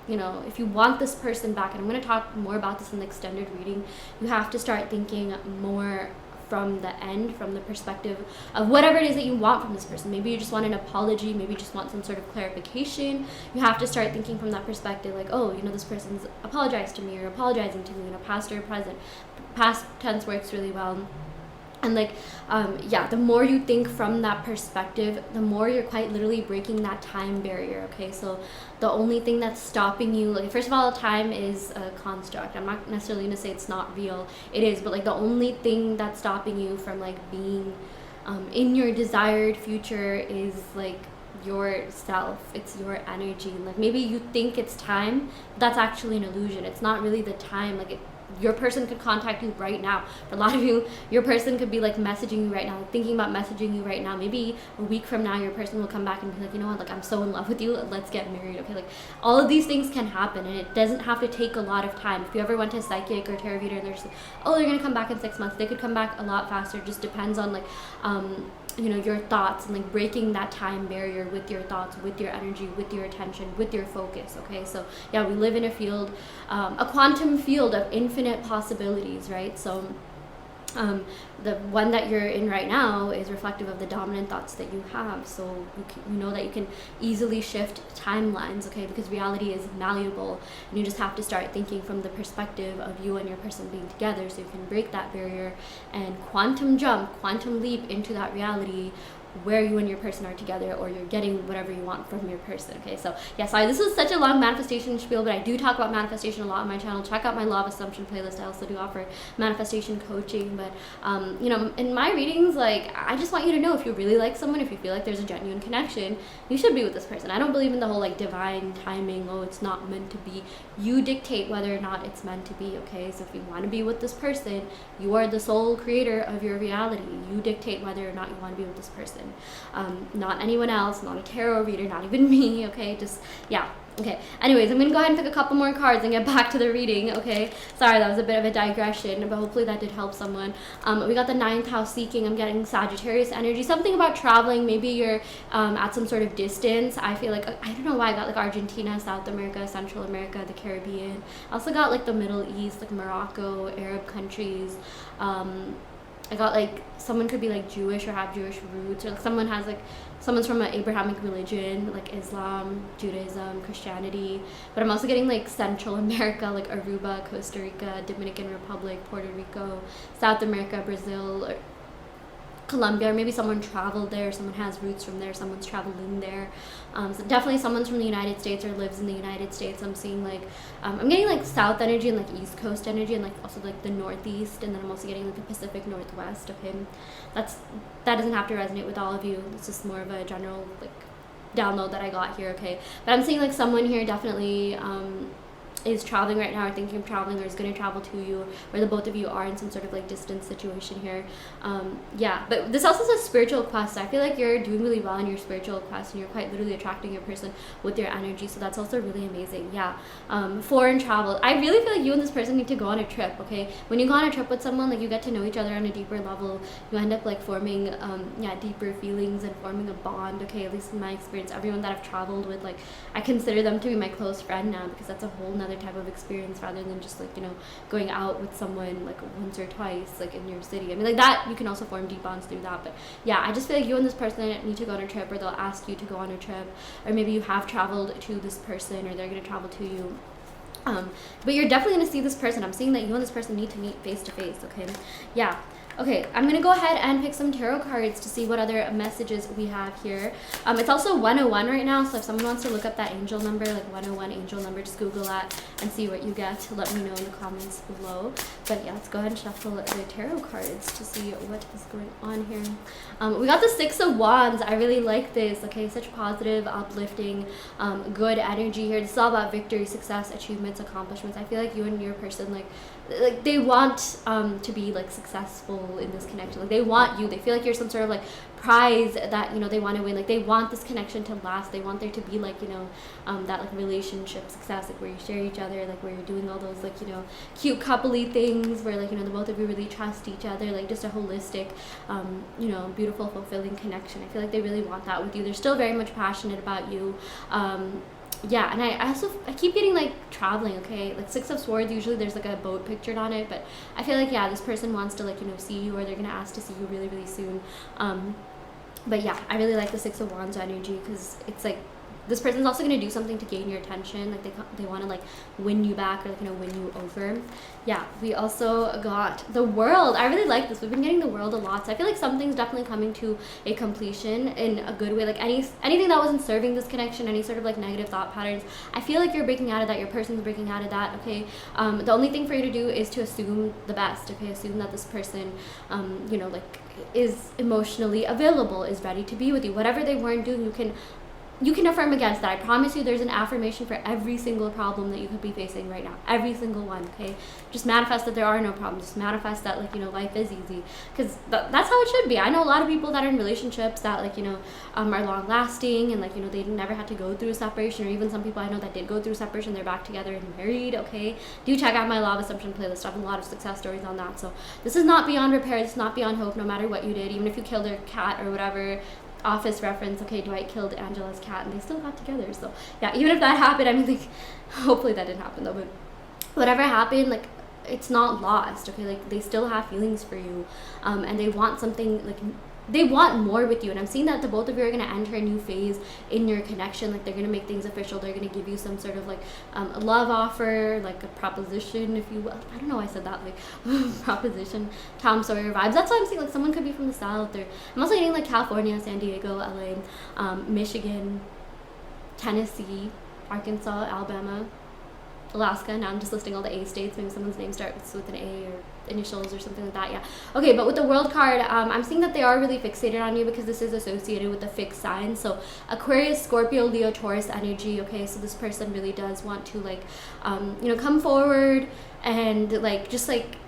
you know, if you want this person back, and I'm going to talk more about this in the extended reading, you have to start thinking more from the end, from the perspective of whatever it is that you want from this person. Maybe you just want an apology, maybe you just want some sort of clarification. You have to start thinking from that perspective, like, oh, this person's apologized to me or apologizing to me, past or present. Past tense works really well. And the more you think from that perspective, the more you're quite literally breaking that time barrier. Okay, so the only thing that's stopping you, first of all, time is a construct. I'm not necessarily gonna say it's not real. It is, but the only thing that's stopping you from being in your desired future is yourself. It's your energy. Maybe you think it's time, but that's actually an illusion. It's not really the time. Your person could contact you right now. For a lot of you, your person could be messaging you right now, thinking about messaging you right now. Maybe a week from now, your person will come back and be like, I'm so in love with you, let's get married. Okay, all of these things can happen, and it doesn't have to take a lot of time. If you ever went to a psychic or tarot reader and they're just they're gonna come back in 6 months, they could come back a lot faster. It just depends on your thoughts and breaking that time barrier with your thoughts, with your energy, with your attention, with your focus. Okay, so yeah, we live in a field, a quantum field of infinite possibilities, right? So the one that you're in right now is reflective of the dominant thoughts that you have. So you know that you can easily shift timelines, okay, because reality is malleable, and you just have to start thinking from the perspective of you and your person being together, so you can break that barrier and quantum jump, quantum leap into that reality where you and your person are together, or you're getting whatever you want from your person. Okay, so yeah, sorry, this was such a long manifestation spiel, but I do talk about manifestation a lot on my channel. Check out my Law of Assumption playlist. I also do offer manifestation coaching, but in my readings, I just want you to know, if you really like someone, if you feel like there's a genuine connection, you should be with this person. I don't believe in the whole divine timing, it's not meant to be. You dictate whether or not it's meant to be. Okay, so if you want to be with this person, you are the sole creator of your reality. You dictate whether or not you want to be with this person. Not anyone else, not a tarot reader, not even me. Okay, just yeah. Okay, anyways, I'm gonna go ahead and pick a couple more cards and get back to the reading. Okay, sorry, that was a bit of a digression, but hopefully that did help someone. We got the 9th house seeking. I'm getting Sagittarius energy, something about traveling. Maybe you're at some sort of distance. I feel I don't know why I got Argentina, South America, Central America, the Caribbean. I also got the Middle East, Morocco, Arab countries. I got someone could be Jewish or have Jewish roots, or someone's from an Abrahamic religion, Islam, Judaism, Christianity. But I'm also getting Central America, Aruba, Costa Rica, Dominican Republic, Puerto Rico, South America, Brazil, or Colombia, or maybe someone traveled there, someone has roots from there, someone's traveled in there. So definitely someone's from the United States or lives in the United States. I'm seeing I'm getting South energy and East Coast energy, and also the Northeast, and then I'm also getting the Pacific Northwest. Okay, that doesn't have to resonate with all of you. It's just more of a general download that I got here. Okay, but I'm seeing someone here definitely is traveling right now, or thinking of traveling, or is going to travel to you, or the both of you are in some sort of distance situation here. Yeah, but this also says spiritual quest. I feel you're doing really well in your spiritual quest, and you're quite literally attracting your person with your energy, so that's also really amazing. Yeah, foreign travel. I really feel you and this person need to go on a trip. Okay, when you go on a trip with someone, you get to know each other on a deeper level. You end up forming deeper feelings and forming a bond. Okay, at least in my experience, everyone that I've traveled with, I consider them to be my close friend now, because that's a whole nother type of experience, rather than just going out with someone once or twice in your city. I mean, that you can also form deep bonds through that. But yeah, I just feel you and this person need to go on a trip, or they'll ask you to go on a trip, or maybe you have traveled to this person, or they're going to travel to you. But you're definitely going to see this person. I'm seeing that you and this person need to meet face to face. Okay, yeah. Okay, I'm going to go ahead and pick some tarot cards to see what other messages we have here. It's also 101 right now, so if someone wants to look up that angel number, 101 angel number, just Google that and see what you get. Let me know in the comments below. But yeah, let's go ahead and shuffle the tarot cards to see what is going on here. We got the 6 of Wands. I really like this. Okay, such positive, uplifting, good energy here. This is all about victory, success, achievements, accomplishments. I feel you and your person, they want to be successful in this connection. They want you. They feel you're some sort of prize that they want to win. They want this connection to last. They want there to be that relationship success, where you share each other, where you're doing all those cute coupley things, where the both of you really trust each other, just a holistic beautiful, fulfilling connection. I feel they really want that with you. They're still very much passionate about you. yeah, and I keep getting like traveling, okay? Like Six of Swords, usually there's like a boat pictured on it, but I feel like, yeah, this person wants to like, see you, or they're gonna ask to see you really, really soon. But yeah, I really like the Six of Wands energy, because it's like this person's also going to do something to gain your attention. Like they want to like win you back, or like win you over. Yeah, we also got the World. I really like this. We've been getting the World a lot, so I feel like something's definitely coming to a completion in a good way. Like anything that wasn't serving this connection, any sort of like negative thought patterns, I feel like you're breaking out of that. Your person's breaking out of that. Okay, the only thing for you to do is to assume the best. Okay, assume that this person, like is emotionally available, is ready to be with you. Whatever they weren't doing, you can affirm against that. I promise you, there's an affirmation for every single problem that you could be facing right now. Every single one, okay? Just manifest that there are no problems. Just manifest that, like, life is easy. Because that's how it should be. I know a lot of people that are in relationships that, like, are long-lasting, and, like, they never had to go through a separation, or even some people I know that did go through a separation, they're back together and married, okay? Do check out my Law of Assumption playlist. I have a lot of success stories on that. So this is not beyond repair. It's not beyond hope, no matter what you did. Even if you killed a cat or whatever. Office reference, okay, Dwight killed Angela's cat and they still got together. So yeah, even if that happened, I mean, like, hopefully that didn't happen though, but whatever happened, like, it's not lost, okay? Like, they still have feelings for you, and they want something, like, they want more with you. And I'm seeing that the both of you are going to enter a new phase in your connection. Like, they're going to make things official. They're going to give you some sort of like a love offer, like a proposition, if you will. I don't know why I said that, like proposition, Tom Sawyer vibes. That's why I'm seeing, like, someone could be from the South, or I'm also getting like California, San Diego, LA, Michigan, Tennessee, Arkansas, Alabama, Alaska. Now I'm just listing all the A states. Maybe someone's name starts with an A, or initials or something like that. Yeah, okay. But with the World card, I'm seeing that they are really fixated on you, because this is associated with the fixed sign. So Aquarius, Scorpio, Leo, Taurus energy. Okay, so this person really does want to, like, come forward and, like, just like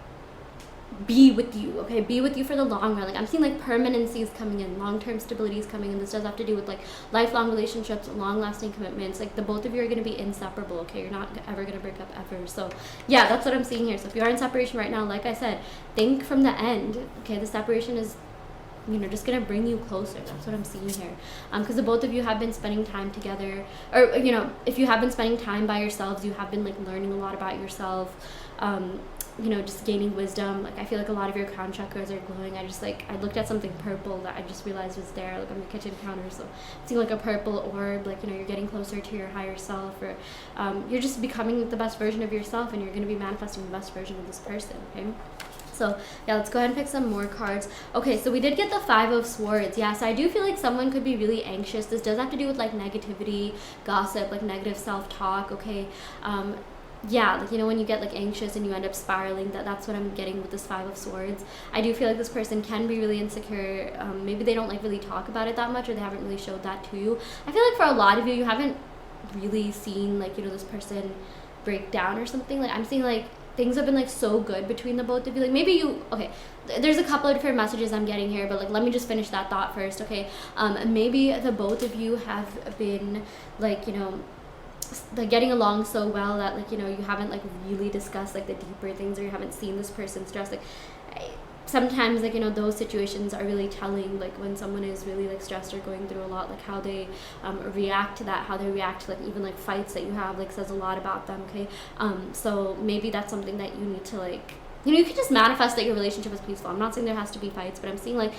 be with you, okay? Be with you for the long run. Like, I'm seeing like permanency is coming in, long-term stability is coming in. This does have to do with like lifelong relationships, long-lasting commitments. Like, the both of you are going to be inseparable, okay? You're not ever going to break up ever. So yeah, that's what I'm seeing here. So if you are in separation right now, like I said, think from the end, okay? The separation is just gonna bring you closer. That's what I'm seeing here, because the both of you have been spending time together, or if you have been spending time by yourselves, you have been like learning a lot about yourself, just gaining wisdom. Like, I feel like a lot of your crown chakras are glowing. I looked at something purple that I just realized was there, like on the kitchen counter. So I'm seeing like a purple orb, like, you're getting closer to your higher self, or you're just becoming the best version of yourself, and you're going to be manifesting the best version of this person, okay? So yeah, let's go ahead and pick some more cards. Okay, so we did get the Five of Swords. Yeah, so I do feel like someone could be really anxious. This does have to do with like negativity, gossip, like negative self-talk, okay? Yeah, like, when you get like anxious and you end up spiraling, that's what I'm getting with this Five of Swords. I do feel like this person can be really insecure. Maybe they don't like really talk about it that much, or they haven't really showed that to you. I feel like for a lot of you, you haven't really seen like, this person break down or something. Like, I'm seeing like things have been like so good between the both of you. Like, maybe okay, there's a couple of different messages I'm getting here, but like, let me just finish that thought first, okay? Maybe the both of you have been like, like getting along so well that like, you haven't like really discussed like the deeper things, or you haven't seen this person stress. Like, sometimes like, those situations are really telling, like when someone is really like stressed or going through a lot, like how they react to that, how they react to like even like fights that you have, like says a lot about them, okay? So maybe that's something that you need to like, you can just manifest that your relationship is peaceful. I'm not saying there has to be fights, but I'm seeing like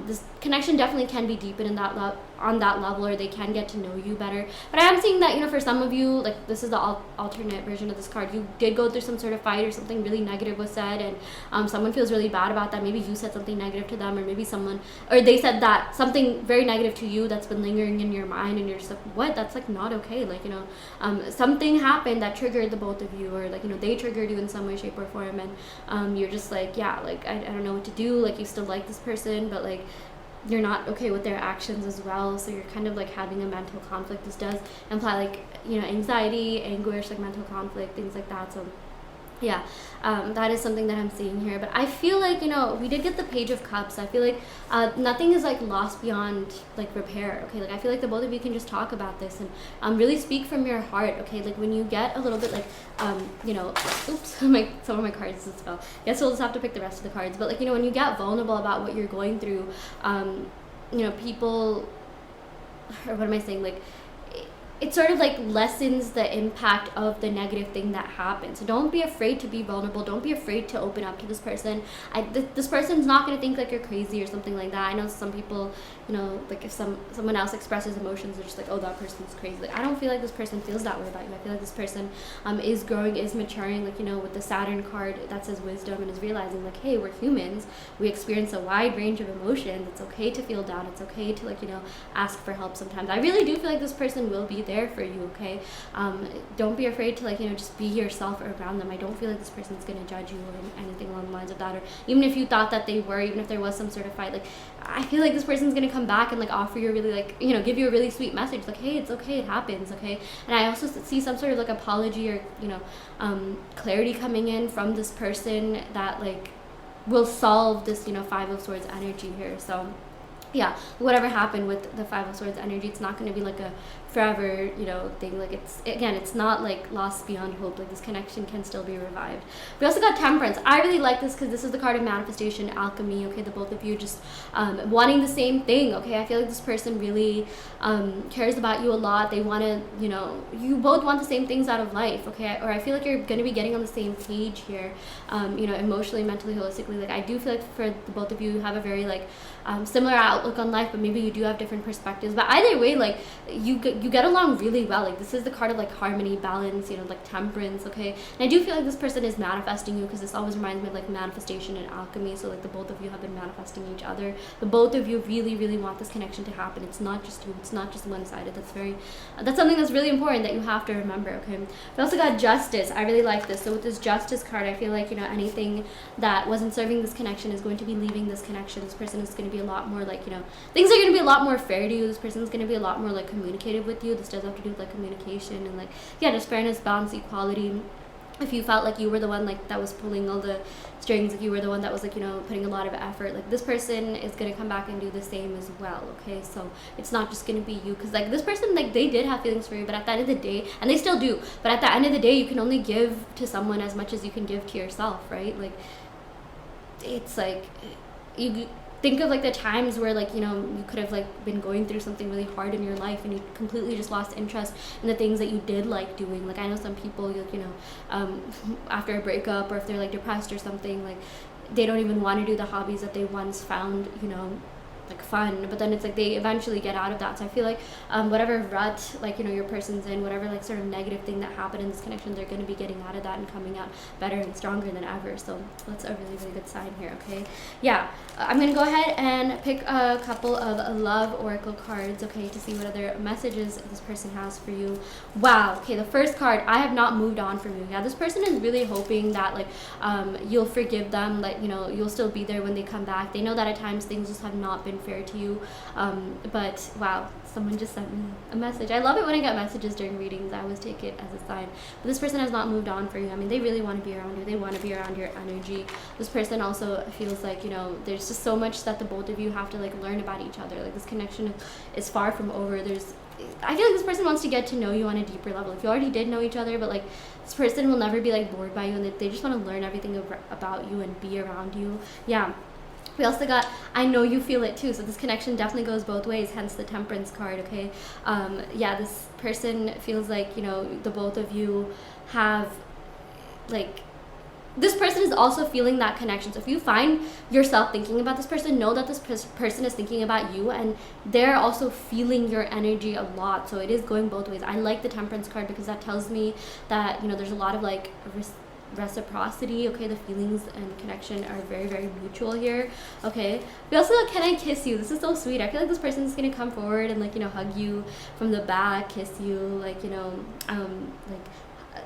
this connection definitely can be deepened in that on that level, or they can get to know you better. But I am seeing that, for some of you, like, this is the alternate version of this card. You did go through some sort of fight, or something really negative was said, and someone feels really bad about that. Maybe you said something negative to them, or maybe they said that something very negative to you that's been lingering in your mind, and you're just like, what? That's like not okay. Like, something happened that triggered the both of you, or like, they triggered you in some way, shape, or form, and you're just like, yeah, like, I don't know what to do. Like, you still like this person, but like, you're not okay with their actions as well, so you're kind of like having a mental conflict. This does imply like, anxiety, anguish, like mental conflict, things like that. So yeah, that is something that I'm seeing here. But I feel like, we did get the Page of Cups. I feel like nothing is like lost beyond like repair, okay? Like, I feel like the both of you can just talk about this and really speak from your heart, okay? Like, when you get a little bit like oops, some of my cards just fell. Guess we'll just have to pick the rest of the cards. But like, when you get vulnerable about what you're going through, people, or what am I saying, like, it sort of like lessens the impact of the negative thing that happened. So don't be afraid to be vulnerable. Don't be afraid to open up to this person. This person's not going to think like you're crazy or something like that. I know some people, you know, like if someone else expresses emotions, they're just like, oh, that person's crazy. Like, I don't feel like this person feels that way about you. I feel like this person is growing, is maturing, like, you know, with the Saturn card that says wisdom, and is realizing like, hey, we're humans. We experience a wide range of emotions. It's okay to feel down. It's okay to, like, you know, ask for help sometimes. I really do feel like this person will be there for you, okay? Don't be afraid to, like, you know, just be yourself around them. I don't feel like this person's gonna judge you or anything along the lines of that, or even if you thought that they were, even if there was some sort of fight, like, I feel like this person's gonna come back and like offer you a really, like, you know, give you a really sweet message, like, hey, it's okay, it happens, okay? And I also see some sort of like apology or, you know, clarity coming in from this person that like will solve this, you know, Five of Swords energy here. So yeah, whatever happened with the Five of Swords energy, it's not going to be like a forever, you know, thing. Like, it's not like lost beyond hope. Like, this connection can still be revived. We also got Temperance. I really like this because this is the card of manifestation, alchemy, okay? The both of you just wanting the same thing, okay? I feel like this person really cares about you a lot. They want to, you know, you both want the same things out of life, okay? Or I feel like you're going to be getting on the same page here, you know, emotionally, mentally, holistically. Like, I do feel like for the both of you, you have a very, like, similar outlook on life, but maybe you do have different perspectives. But either way, like, you get along really well. Like, this is the card of like harmony, balance, you know, like temperance, okay? And I do feel like this person is manifesting you, because this always reminds me of like manifestation and alchemy. So like the both of you have been manifesting each other. The both of you really, really want this connection to happen. It's not just you. It's not just one-sided. That's something that's really important that you have to remember, okay? We also got Justice. I really like this. So with this Justice card, I feel like, you know, anything that wasn't serving this connection is going to be leaving this connection. This person is going to be a lot more like, you know, things are going to be a lot more fair to you. This person is going to be a lot more like communicative with you. This does have to do with like communication and like, yeah, just fairness, balance, equality. If you felt like you were the one like that was pulling all the strings, if you were the one that was like, you know, putting a lot of effort, like this person is going to come back and do the same as well, okay? So it's not just going to be you, because like this person, like they did have feelings for you, but at the end of the day, and they still do, but at the end of the day, you can only give to someone as much as you can give to yourself, right? Like, it's like, you think of like the times where like, you know, you could have like been going through something really hard in your life and you completely just lost interest in the things that you did like doing. Like, I know some people, like, you know, after a breakup, or if they're like depressed or something, like they don't even want to do the hobbies that they once found, you know, like fun, but then it's like they eventually get out of that. So I feel like whatever rut, like, you know, your person's in, whatever like sort of negative thing that happened in this connection, they're going to be getting out of that and coming out better and stronger than ever. So that's a really, really good sign here, okay? Yeah, I'm going to go ahead and pick a couple of love oracle cards, okay, to see what other messages this person has for you. Wow, okay, the first card, I have not moved on from you. Yeah, this person is really hoping that like you'll forgive them, like, you know, you'll still be there when they come back. They know that at times things just have not been fair to you, but wow, someone just sent me a message. I love it when I get messages during readings. I always take it as a sign. But this person has not moved on for you. I mean, they really want to be around you. They want to be around your energy. This person also feels like, you know, there's just so much that the both of you have to like learn about each other. Like, this connection is far from over. I feel like this person wants to get to know you on a deeper level. If you already did know each other, but like this person will never be like bored by you, and they just want to learn everything about you and be around you. Yeah. We also got, I know you feel it too. So this connection definitely goes both ways, hence the Temperance card, okay? Yeah, this person feels like, you know, the both of you have, like, this person is also feeling that connection. So if you find yourself thinking about this person, know that this person is thinking about you, and they're also feeling your energy a lot. So it is going both ways. I like the Temperance card because that tells me that, you know, there's a lot of like reciprocity, okay? The feelings and connection are very, very mutual here, okay? We also got, can I kiss you? This is so sweet. I feel like this person's gonna come forward and like, you know, hug you from the back, kiss you, like, you know, like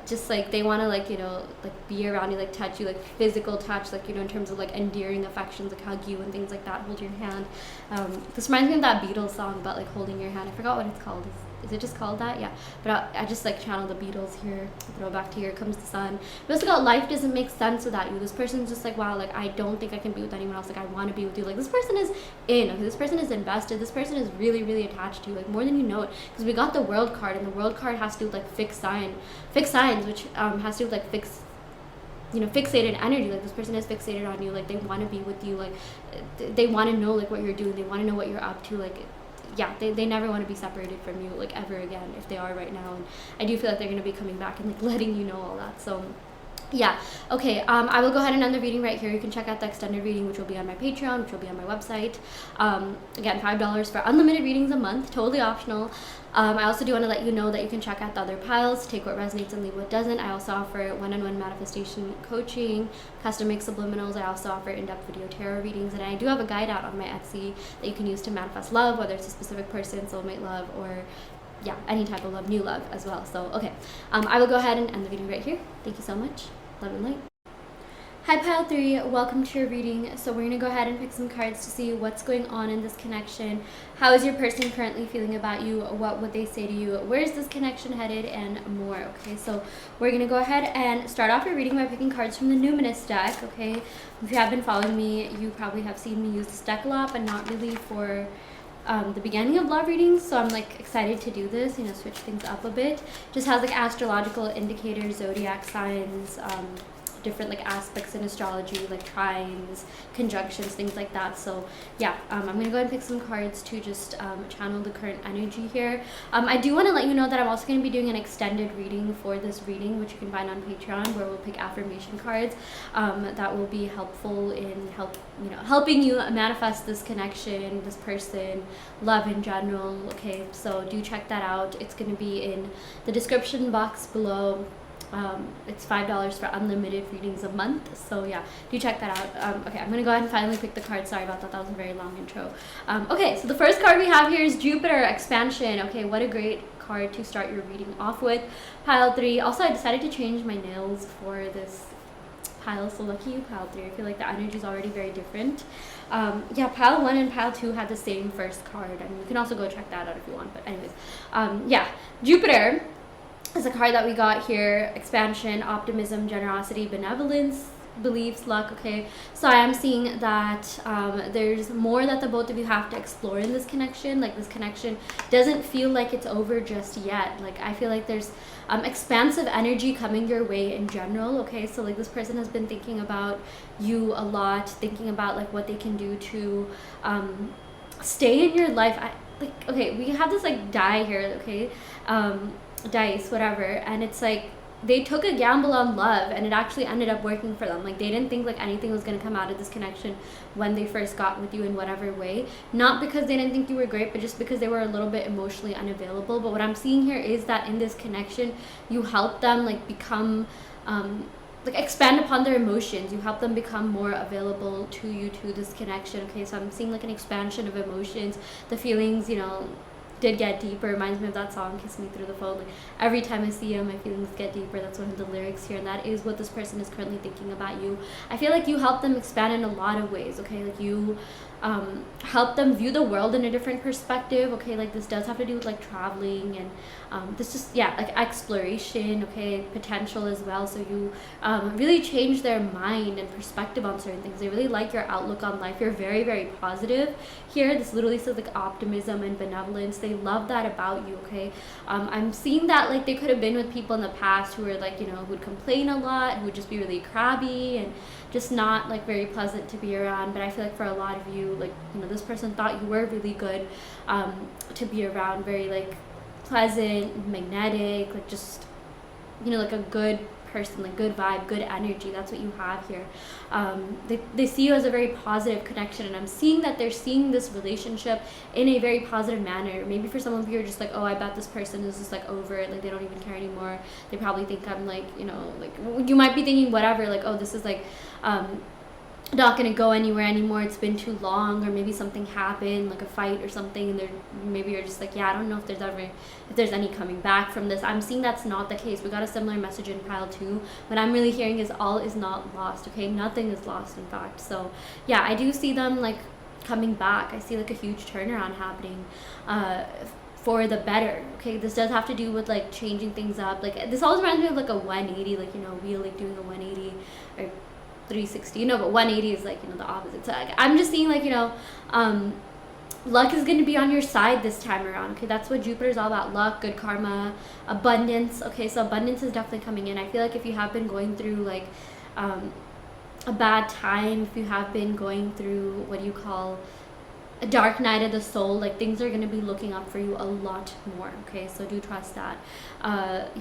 just like they want to like, you know, like be around you, like touch you, like physical touch, like, you know, in terms of like endearing affections, like hug you and things like that, hold your hand. This reminds me of that Beatles song about like holding your hand. I forgot what it's called. Is it just called that? Yeah. But I just like channel the Beatles here. Throw back to Here Comes the Sun. We also got life doesn't make sense without you. This person's just like, wow, like I don't think I can be with anyone else. Like I want to be with you. Like this person is in. Okay, this person is invested. This person is really, really attached to you. Like more than you know it. Because we got the World card, and the World card has to do with like fixed signs, which has to do with like fixated energy. Like this person is fixated on you. Like they want to be with you. Like they want to know like what you're doing. They want to know what you're up to. Like yeah, they never want to be separated from you like ever again if they are right now. And I do feel like they're going to be coming back and like letting you know all that. So yeah, okay, I will go ahead and end the reading right here. You can check out the extended reading, which will be on my Patreon, which will be on my website. Again, $5 for unlimited readings a month, totally optional. I also do want to let you know that you can check out the other piles, take what resonates and leave what doesn't. I also offer one-on-one manifestation coaching, custom made subliminals. I also offer in-depth video tarot readings, and I do have a guide out on my Etsy that you can use to manifest love, whether it's a specific person, soulmate love, or yeah, any type of love, new love as well. So, okay, I will go ahead and end the video right here. Thank you so much. Love and light. Hi Pile 3, welcome to your reading. So we're going to go ahead and pick some cards to see what's going on in this connection. How is your person currently feeling about you? What would they say to you? Where is this connection headed? And more. Okay, so we're going to go ahead and start off your reading by picking cards from the Numinous deck. Okay, if you have been following me, you probably have seen me use this deck a lot, but not really for the beginning of love readings, so I'm like excited to do this, you know, switch things up a bit. Just has like astrological indicators, zodiac signs, different like aspects in astrology, like trines, conjunctions, things like that. So yeah, I'm gonna go ahead and pick some cards to just channel the current energy here. I do want to let you know that I'm also going to be doing an extended reading for this reading, which you can find on Patreon, where we'll pick affirmation cards that will be helpful in helping you manifest this connection, this person, love in general. Okay, so do check that out. It's going to be in the description box below. It's $5 for unlimited readings a month, so yeah, do check that out. Okay, I'm gonna go ahead and finally pick the card. Sorry about that, that was a very long intro. Okay, so the first card we have here is Jupiter expansion. Okay, what a great card to start your reading off with. Pile 3. Also, I decided to change my nails for this pile, so lucky you, Pile 3. I feel like the energy is already very different. Yeah, Pile 1 and Pile 2 had the same first card. I mean, you can also go check that out if you want, but anyways, yeah, Jupiter is a card that we got here. Expansion, optimism, generosity, benevolence, beliefs, luck. Okay, so I am seeing that there's more that the both of you have to explore in this connection. Like, this connection doesn't feel like it's over just yet. Like, I feel like there's expansive energy coming your way in general. Okay, so like this person has been thinking about you a lot, thinking about like what they can do to stay in your life. Okay, we have this like die here. Okay, dice, whatever, and it's like they took a gamble on love and it actually ended up working for them. Like, they didn't think like anything was going to come out of this connection when they first got with you in whatever way, not because they didn't think you were great, but just because they were a little bit emotionally unavailable. But what I'm seeing here is that in this connection you help them like become like expand upon their emotions. You help them become more available to you, to this connection. Okay, so I'm seeing like an expansion of emotions. The feelings, you know, did get deeper. Reminds me of that song, Kiss Me Through the Phone. Like, every time I see you, my feelings get deeper. That's one of the lyrics here, and that is what this person is currently thinking about you. I feel like you help them expand in a lot of ways. Okay, like you help them view the world in a different perspective. Okay, like this does have to do with like traveling and this just, yeah, like exploration. Okay, potential as well. So you really change their mind and perspective on certain things. They really like your outlook on life. You're very, very positive here. This literally says like optimism and benevolence. They love that about you. Okay, I'm seeing that like they could have been with people in the past who were like, you know, who'd complain a lot, who would just be really crabby and just not like very pleasant to be around. But I feel like for a lot of you, like, you know, this person thought you were really good to be around, very like pleasant, magnetic, like just, you know, like a good person, like good vibe, good energy. That's what you have here. They see you as a very positive connection, and I'm seeing that they're seeing this relationship in a very positive manner. Maybe for some of you are just like, oh, I bet this person is just like over it, like they don't even care anymore. They probably think I'm like, you know, like you might be thinking whatever, like, oh, this is like not gonna go anywhere anymore, it's been too long, or maybe something happened, like a fight or something, and maybe you're just like, yeah, I don't know if there's any coming back from this. I'm seeing that's not the case. We got a similar message in pile 2. What I'm really hearing is all is not lost. Okay, nothing is lost, in fact. So yeah, I do see them like coming back. I see like a huge turnaround happening for the better. Okay, this does have to do with like changing things up. Like, this always reminds me of like a 180, like, you know, wheel, like doing a 180 or 360, you know, but 180 is like, you know, the opposite. So like, I'm just seeing like, you know, luck is going to be on your side this time around. Okay, that's what Jupiter is all about. Luck, good karma, abundance. Okay, so abundance is definitely coming in. I feel like if you have been going through like a bad time, if you have been going through what you call a dark night of the soul. Like things are going to be looking up for you a lot more. Okay, so do trust that.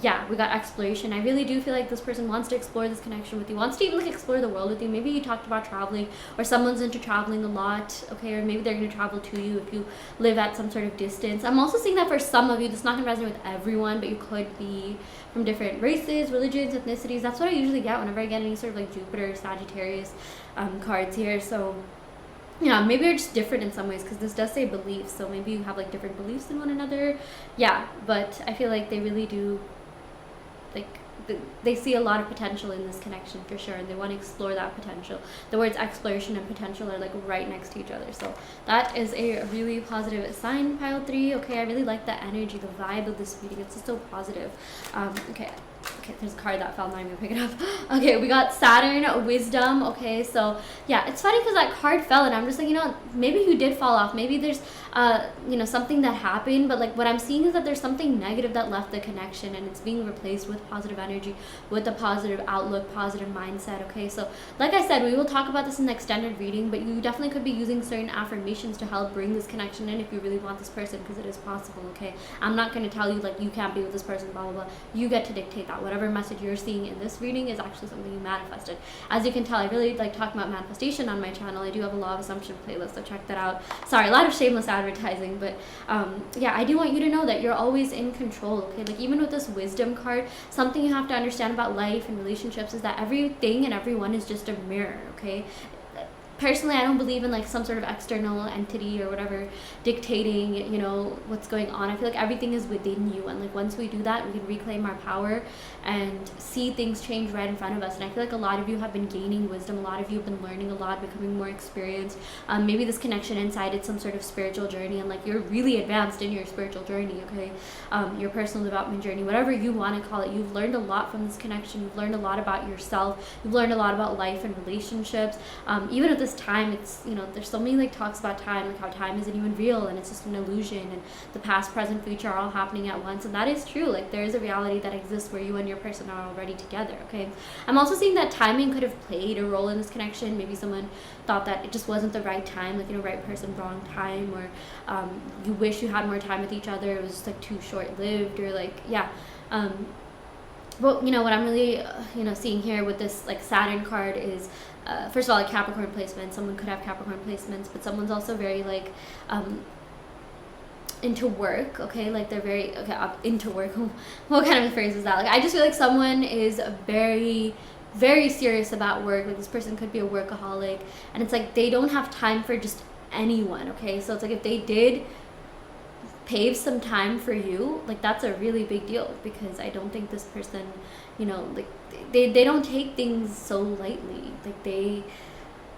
Yeah, we got exploration. I really do feel like this person wants to explore this connection with you, wants to even like explore the world with you. Maybe you talked about traveling, or someone's into traveling a lot. Okay, or maybe they're going to travel to you if you live at some sort of distance. I'm also seeing that for some of you, this is not going to resonate with everyone, but you could be from different races, religions, ethnicities. That's what I usually get whenever I get any sort of like Jupiter, Sagittarius cards here. So yeah, maybe you're just different in some ways, because this does say beliefs, so maybe you have like different beliefs in one another. Yeah, but I feel like they really do, like they see a lot of potential in this connection for sure, and they want to explore that potential. The words exploration and potential are like right next to each other, so that is a really positive sign, pile 3. Okay, I really like the energy, the vibe of this reading. It's just so positive. Okay, there's a card that fell, now I'm gonna pick it up. Okay, we got Saturn, wisdom. Okay, so yeah, it's funny because that card fell, and I'm just like, maybe you did fall off. Maybe there's something that happened, but like what I'm seeing is that there's something negative that left the connection, and it's being replaced with positive energy, with a positive outlook, positive mindset. Okay, so like I said, we will talk about this in the extended reading, but you definitely could be using certain affirmations to help bring this connection in if you really want this person, because it is possible. Okay, I'm not going to tell you like you can't be with this person, blah blah blah. You get to dictate that. Whatever message you're seeing in this reading is actually something you manifested. As you can tell, I really like talking about manifestation on my channel. I do have a law of assumption playlist, so check that out. Sorry, a lot of shameless advertising, but yeah, I do want you to know that you're always in control. Okay, like even with this wisdom card, something you have to understand about life and relationships is that everything and everyone is just a mirror. Okay, personally, I don't believe in like some sort of external entity or whatever dictating, what's going on. I feel like everything is within you, and like once we do that, we can reclaim our power and see things change right in front of us. And I feel like a lot of you have been gaining wisdom. A lot of you have been learning a lot, becoming more experienced. Maybe this connection incited some sort of spiritual journey, and like you're really advanced in your spiritual journey. Okay, your personal development journey, whatever you want to call it. You've learned a lot from this connection. You've learned a lot about yourself. You've learned a lot about life and relationships. Even at this time, it's there's so many like talks about time, like how time isn't even real and it's just an illusion, and the past, present, future are all happening at once. And that is true. Like there is a reality that exists where you and your person are already together. Okay, I'm also seeing that timing could have played a role in this connection. Maybe someone thought that it just wasn't the right time, like right person, wrong time, or you wish you had more time with each other. It was just like too short-lived, or like well, what I'm really seeing here with this like Saturn card is first of all, like Capricorn placement. Someone could have Capricorn placements, but someone's also very like into work. Okay, like they're very into work. What kind of phrase is that? Like I just feel like someone is very, very serious about work. Like this person could be a workaholic, and it's like they don't have time for just anyone. Okay, so it's like if they did pave some time for you, like that's a really big deal, because I don't think this person, like they don't take things so lightly. Like they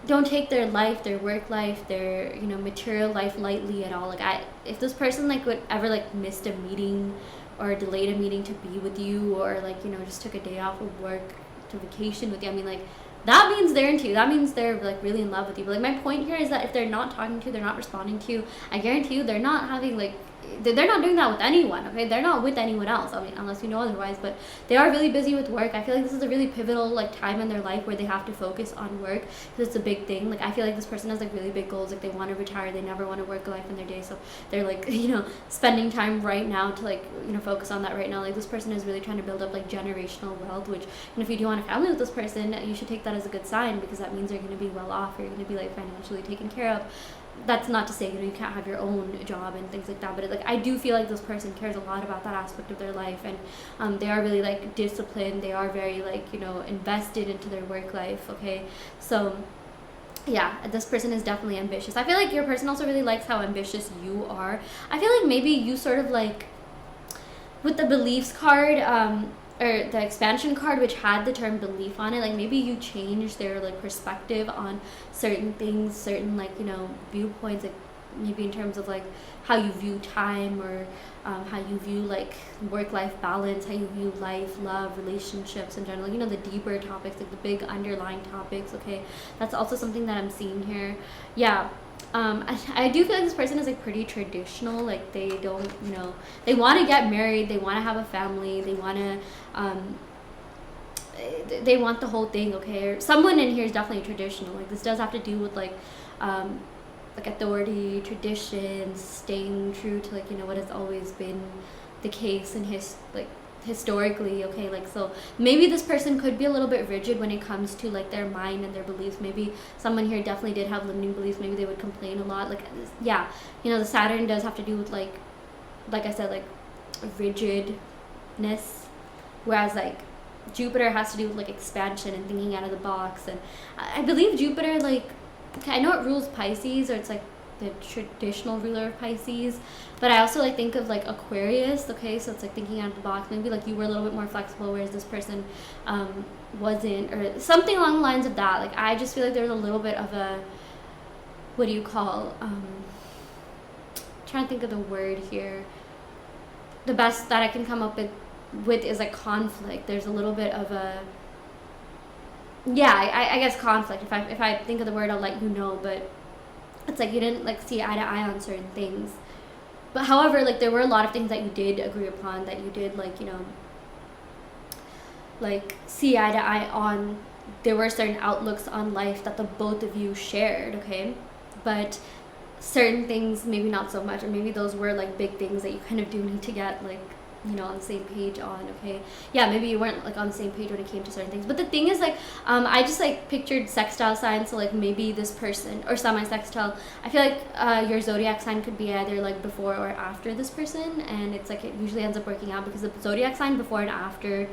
don't take their life, their work life, their material life lightly at all. Like if this person like would ever like missed a meeting or delayed a meeting to be with you, or like just took a day off of work to vacation with you, I mean like that means they're into you. That means they're like really in love with you. But like my point here is that if they're not talking to you, they're not responding to you, I guarantee you they're not having like they're not doing that with anyone. Okay, they're not with anyone else, I mean, unless you know otherwise. But they are really busy with work. I feel like this is a really pivotal like time in their life where they have to focus on work, because it's a big thing. Like I feel like this person has like really big goals. Like they want to retire, they never want to work a life in their day, so they're like spending time right now to like focus on that right now. Like this person is really trying to build up like generational wealth, which if you do want a family with this person, you should take that as a good sign, because that means you're going to be well off, or you're going to be like financially taken care of. That's not to say you can't have your own job and things like that, but like I do feel like this person cares a lot about that aspect of their life, and they are really like disciplined. They are very like invested into their work life. Okay, so yeah, this person is definitely ambitious. I feel like your person also really likes how ambitious you are. I feel like maybe you sort of like with the beliefs card, or the expansion card, which had the term belief on it, like maybe you changed their like perspective on certain things, certain like viewpoints, like maybe in terms of like how you view time, or how you view like work-life balance, how you view life, love, relationships in general, the deeper topics, like the big underlying topics. Okay, that's also something that I'm seeing here. Yeah. I do feel like this person is like pretty traditional. Like they don't, they want to get married, they want to have a family, they want to, they want the whole thing. Okay, or someone in here is definitely traditional. Like this does have to do with like like authority, traditions, staying true to like, what has always been the case in historically, okay? Like, so maybe this person could be a little bit rigid when it comes to like their mind and their beliefs. Maybe someone here definitely did have limiting beliefs. Maybe they would complain a lot. Like, yeah, the Saturn does have to do with like I said, like rigidness, whereas like Jupiter has to do with like expansion and thinking out of the box. And I believe Jupiter, like, okay, I know it rules Pisces, or it's like the traditional ruler of Pisces, but I also like think of like Aquarius, okay? So it's like thinking out of the box. Maybe like you were a little bit more flexible, whereas this person wasn't, or something along the lines of that. Like, I just feel like there's a little bit of a, what do you call, trying to think of the word here. The best that I can come up with is like conflict. There's a little bit of a, yeah, I guess conflict. If I think of the word, I'll let you know. But it's like you didn't like see eye to eye on certain things. But however, like there were a lot of things that you did agree upon, that you did like, like see eye to eye on. There were certain outlooks on life that the both of you shared, okay? But certain things maybe not so much, or maybe those were like big things that you kind of do need to get like, on the same page on, okay? Yeah, maybe you weren't like on the same page when it came to certain things. But the thing is, like, I just like pictured sextile signs, so like maybe this person, or semi-sextile, I feel like your zodiac sign could be either like before or after this person, and it's like it usually ends up working out because the zodiac sign before and after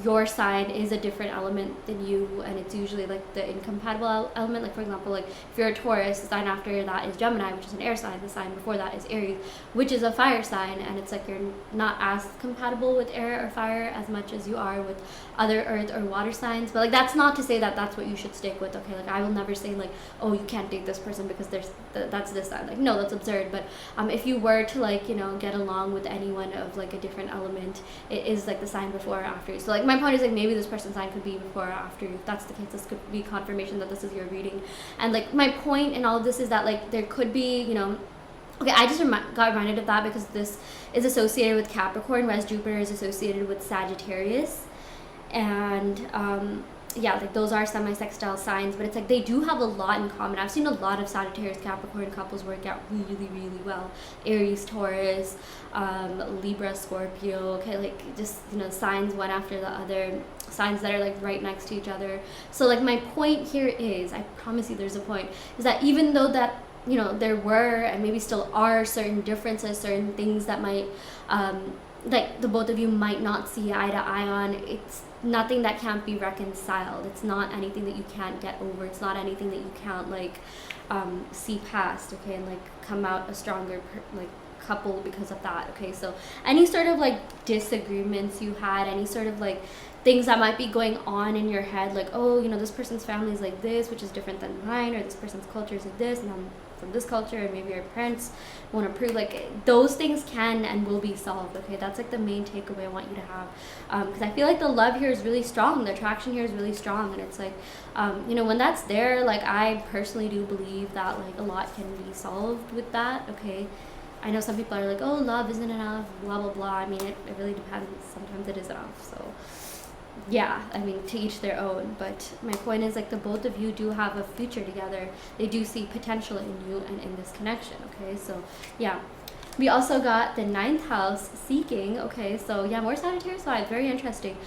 your sign is a different element than you, and it's usually like the incompatible element. Like, for example, like if you're a Taurus, the sign after that is Gemini, which is an air sign. The sign before that is Aries, which is a fire sign, and it's like you're not as compatible with air or fire as much as you are with other earth or water signs. But like that's not to say that that's what you should stick with, okay? Like I will never say like, oh, you can't date this person because that's this sign. Like, no, that's absurd. But if you were to like get along with anyone of like a different element, it is like the sign before or after. So like my point is like maybe this person's sign could be before or after you. If that's the case, this could be confirmation that this is your reading. And like my point in all of this is that like there could be, okay, I just got reminded of that because this is associated with Capricorn, whereas Jupiter is associated with Sagittarius. And yeah, like those are semi-sextile signs, but it's like they do have a lot in common. I've seen a lot of Sagittarius Capricorn couples work out really, really well. Aries, Taurus, Libra, Scorpio, okay, like just, signs one after the other, signs that are like right next to each other. So like my point here is, I promise you there's a point, is that even though that, there were and maybe still are certain differences, certain things that might, like the both of you might not see eye to eye on, it's nothing that can't be reconciled. It's not anything that you can't get over. It's not anything that you can't like see past, okay, and like come out a stronger couple because of that, okay? So any sort of like disagreements you had, any sort of like things that might be going on in your head, like, oh, this person's family is like this, which is different than mine, or this person's culture is like this, and I'm from this culture, and maybe your parents won't approve, like those things can and will be solved, okay? That's like the main takeaway I want you to have, because I feel like the love here is really strong, the attraction here is really strong, and it's like when that's there, like I personally do believe that like a lot can be solved with that, okay? I know some people are like, oh, love isn't enough, blah blah blah. I mean, it really depends. Sometimes it is enough. So yeah, I mean, to each their own. But my point is like the both of you do have a future together. They do see potential in you and in this connection, okay? So yeah. We also got the 9th house, seeking, okay? So yeah, more Sagittarius vibes, very interesting.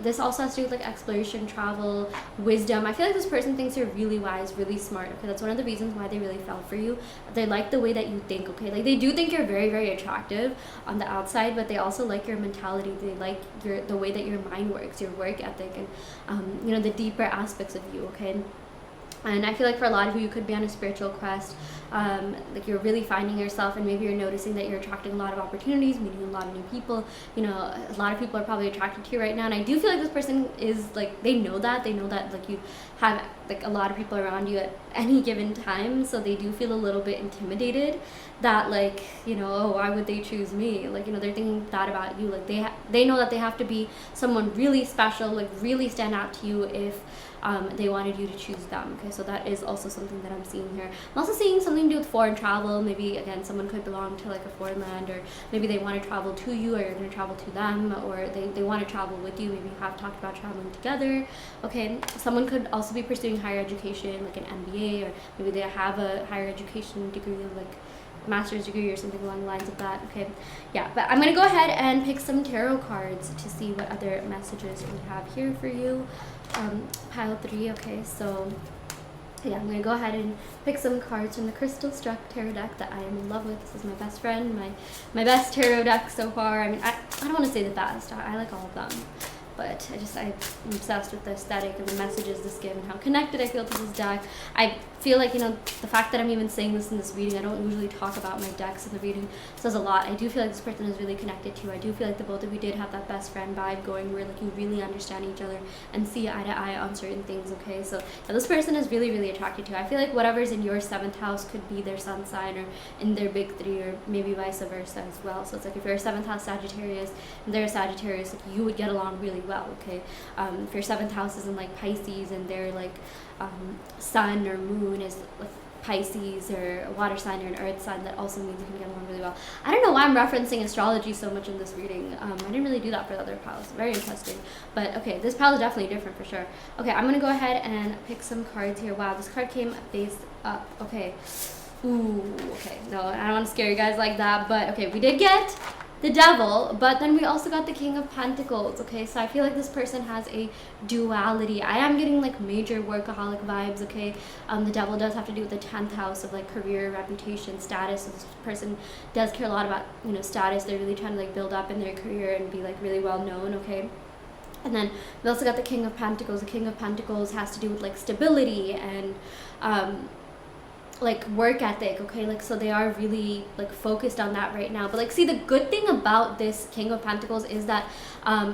This also has to do with like exploration, travel, wisdom. I feel like this person thinks you're really wise, really smart, okay? That's one of the reasons why they really fell for you. They like the way that you think, okay? Like they do think you're very, very attractive on the outside, but they also like your mentality. They like the way that your mind works, your work ethic, and the deeper aspects of you, okay? And I feel like for a lot of you could be on a spiritual quest, like you're really finding yourself, and maybe you're noticing that you're attracting a lot of opportunities, meeting a lot of new people. A lot of people are probably attracted to you right now, and I do feel like this person is like, they know that like you have like a lot of people around you at any given time, so they do feel a little bit intimidated that like, oh, why would they choose me? Like, they're thinking that about you. Like they know that they have to be someone really special, like really stand out to you if they wanted you to choose them, okay? So that is also something that I'm seeing here. I'm also seeing something something to do with foreign travel. Maybe again, someone could belong to like a foreign land, or maybe they want to travel to you, or you're going to travel to them, or they want to travel with you. Maybe you have talked about traveling together. Okay, someone could also be pursuing higher education, like an MBA, or maybe they have a higher education degree, like master's degree or something along the lines of that. Okay, yeah, but I'm gonna go ahead and pick some tarot cards to see what other messages we have here for you. Pile 3. Okay, so yeah, I'm gonna go ahead and pick some cards from the Crystal Struck tarot deck that I am in love with. This is my best friend, my best tarot deck so far. I mean, I don't want to say the best. I like all of them, but I'm obsessed with the aesthetic and the messages this gives and how connected I feel to this deck. I feel like, the fact that I'm even saying this in this reading, I don't usually talk about my decks in the reading, says a lot. I do feel like this person is really connected to you. I do feel like the both of you did have that best friend vibe going, where like you really understand each other and see eye to eye on certain things. Okay, so yeah, this person is really, really attracted to you. I feel like whatever's in your 7th house could be their sun sign, or in their big 3, or maybe vice versa as well. So it's like if you're a 7th house Sagittarius and they're a Sagittarius, like you would get along really well. Okay, if your 7th house is in like Pisces and they're like sun or moon is like Pisces, or a water sign or an earth sign, that also means you can get along really well. I don't know why I'm referencing astrology so much in this reading. I didn't really do that for the other piles. Very interesting. But okay, this pile is definitely different for sure. Okay, I'm gonna go ahead and pick some cards here. Wow, this card came face up. Okay. Ooh, okay. No, I don't want to scare you guys like that, but okay, we did get the Devil, but then we also got the King of Pentacles. Okay, so I feel like this person has a duality. I am getting like major workaholic vibes. Okay, the Devil does have to do with the 10th house of like career, reputation, status. So this person does care a lot about status. They're really trying to like build up in their career and be like really well known. Okay. And then we also got the King of Pentacles. The King of Pentacles has to do with like stability and like work ethic. Okay, like so they are really like focused on that right now. But like, see, the good thing about this King of Pentacles is that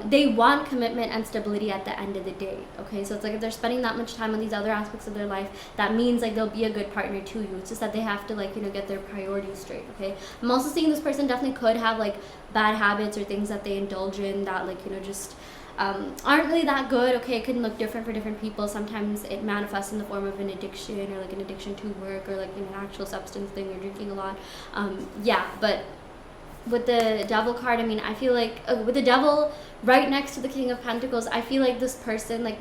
they want commitment and stability at the end of the day. Okay, so it's like if they're spending that much time on these other aspects of their life, that means like they'll be a good partner to you. It's just that they have to like get their priorities straight. Okay, I'm also seeing this person definitely could have like bad habits or things that they indulge in that like just aren't really that good. Okay, it can look different for different people. Sometimes it manifests in the form of an addiction, or like an addiction to work, or like an actual substance thing, or drinking a lot. Yeah, but with the Devil card, I mean, I feel like with the Devil right next to the King of Pentacles, I feel like this person, like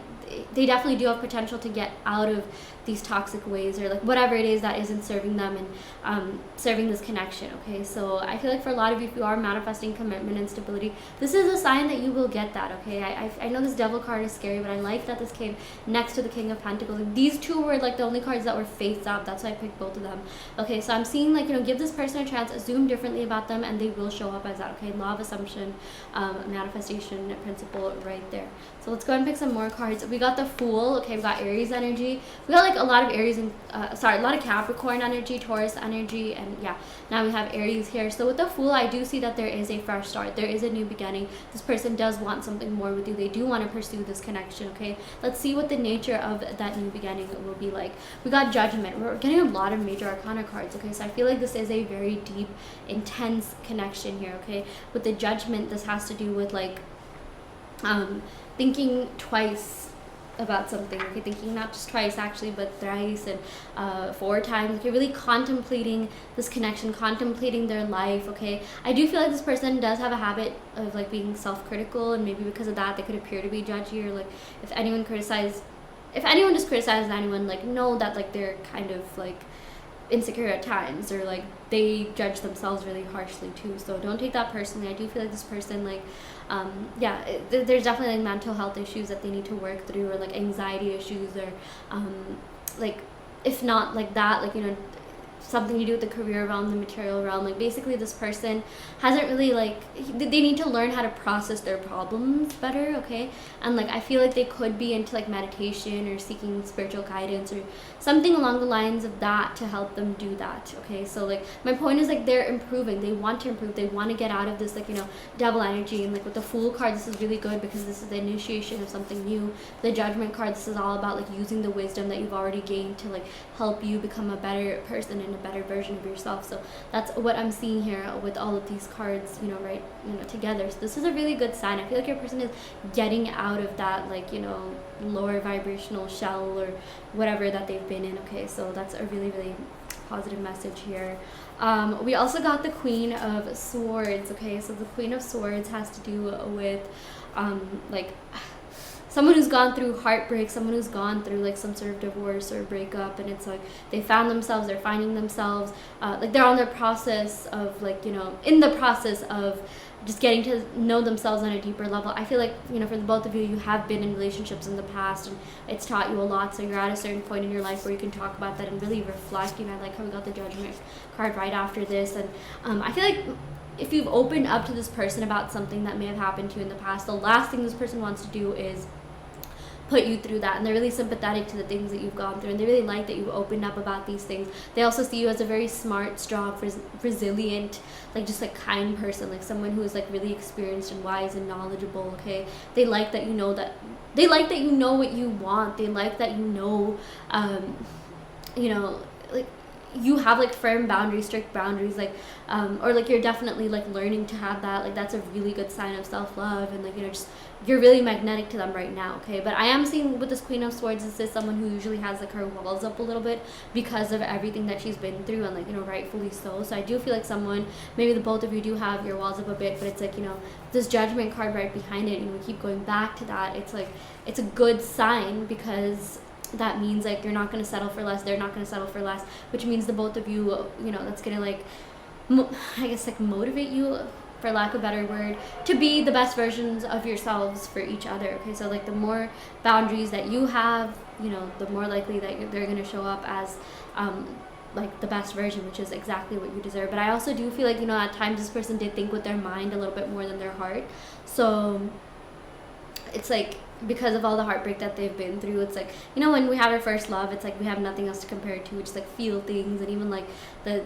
they definitely do have potential to get out of these toxic ways, or like whatever it is that isn't serving them and serving this connection. Okay, so I feel like for a lot of you, if you are manifesting commitment and stability, this is a sign that you will get that. Okay, I know this Devil card is scary, but I like that this came next to the King of Pentacles. These two were like the only cards that were face up. That's why I picked both of them. Okay, so I'm seeing like give this person a chance, assume differently about them, and they will show up as that. Okay, law of assumption, manifestation principle right there. So let's go ahead and pick some more cards. We got the Fool. Okay, we got Aries energy. We got like a lot of Aries and a lot of Capricorn energy, Taurus energy, and yeah, now we have Aries here. So with the Fool, I do see that there is a fresh start. There is a new beginning. This person does want something more with you. They do want to pursue this connection. Okay, let's see what the nature of that new beginning will be like. We got Judgment. We're getting a lot of major arcana cards. Okay, so I feel like this is a very deep, intense connection here. Okay, with the Judgment, this has to do with like thinking twice about something. Okay, thinking not just twice actually, but thrice and 4 times. Okay, really contemplating this connection, contemplating their life. Okay, I do feel like this person does have a habit of like being self-critical, and maybe because of that they could appear to be judgy, or like if anyone just criticizes anyone, like know that like they're kind of like insecure at times, or like they judge themselves really harshly too. So don't take that personally. I do feel like this person like there's definitely like mental health issues that they need to work through, or like anxiety issues, or like if not like that, like something to do with the career realm, the material realm. Like basically this person hasn't really like, they need to learn how to process their problems better. Okay, and like I feel like they could be into like meditation or seeking spiritual guidance or something along the lines of that to help them do that. Okay, so like my point is like they're improving, they want to improve, they want to get out of this like Devil energy. And like with the Fool card, this is really good because this is the initiation of something new. The Judgment card, this is all about like using the wisdom that you've already gained to like help you become a better person and a better version of yourself. So that's what I'm seeing here with all of these cards right together. So this is a really good sign. I feel like your person is getting out of that like lower vibrational shell or whatever that they've been in. Okay, so that's a really, really positive message here. We also got the Queen of Swords. Okay, so the Queen of Swords has to do with like someone who's gone through heartbreak, someone who's gone through like some sort of divorce or breakup, and it's like they found themselves, they're finding themselves, like they're on their process of like, you know, in the process of just getting to know themselves on a deeper level. I feel like, you know, for the both of you, you have been in relationships in the past and it's taught you a lot, so you're at a certain point in your life where you can talk about that and really reflect. You know, I like how we got the Judgment card right after this, and I feel like if you've opened up to this person about something that may have happened to you in the past, the last thing this person wants to do is put you through that, and they're really sympathetic to the things that you've gone through, and they really like that you've opened up about these things. They also see you as a very smart, strong, resilient, like just like kind person, like someone who is like really experienced and wise and knowledgeable. Okay, they like that you know that, they like that you know what you want, they like that you know, you know, like you have like firm boundaries, strict boundaries, like or like you're definitely like learning to have that. Like that's a really good sign of self-love, and like, you know, just you're really magnetic to them right now. Okay, but I am seeing with this Queen of Swords, this is someone who usually has like her walls up a little bit because of everything that she's been through, and like, you know, rightfully so. So I do feel like someone, maybe the both of you do have your walls up a bit, but it's like, you know, this Judgment card right behind it, you know, we keep going back to that. It's like, it's a good sign, because that means like you're not going to settle for less, they're not going to settle for less, which means the both of you, you know, that's going to like I guess like motivate you, for lack of a better word, to be the best versions of yourselves for each other. Okay, so like the more boundaries that you have, you know, the more likely that they're going to show up as like the best version, which is exactly what you deserve. But I also do feel like, you know, at times this person did think with their mind a little bit more than their heart. So it's like, because of all the heartbreak that they've been through, it's like, you know, when we have our first love, it's like we have nothing else to compare it to. We just like feel things, and even like the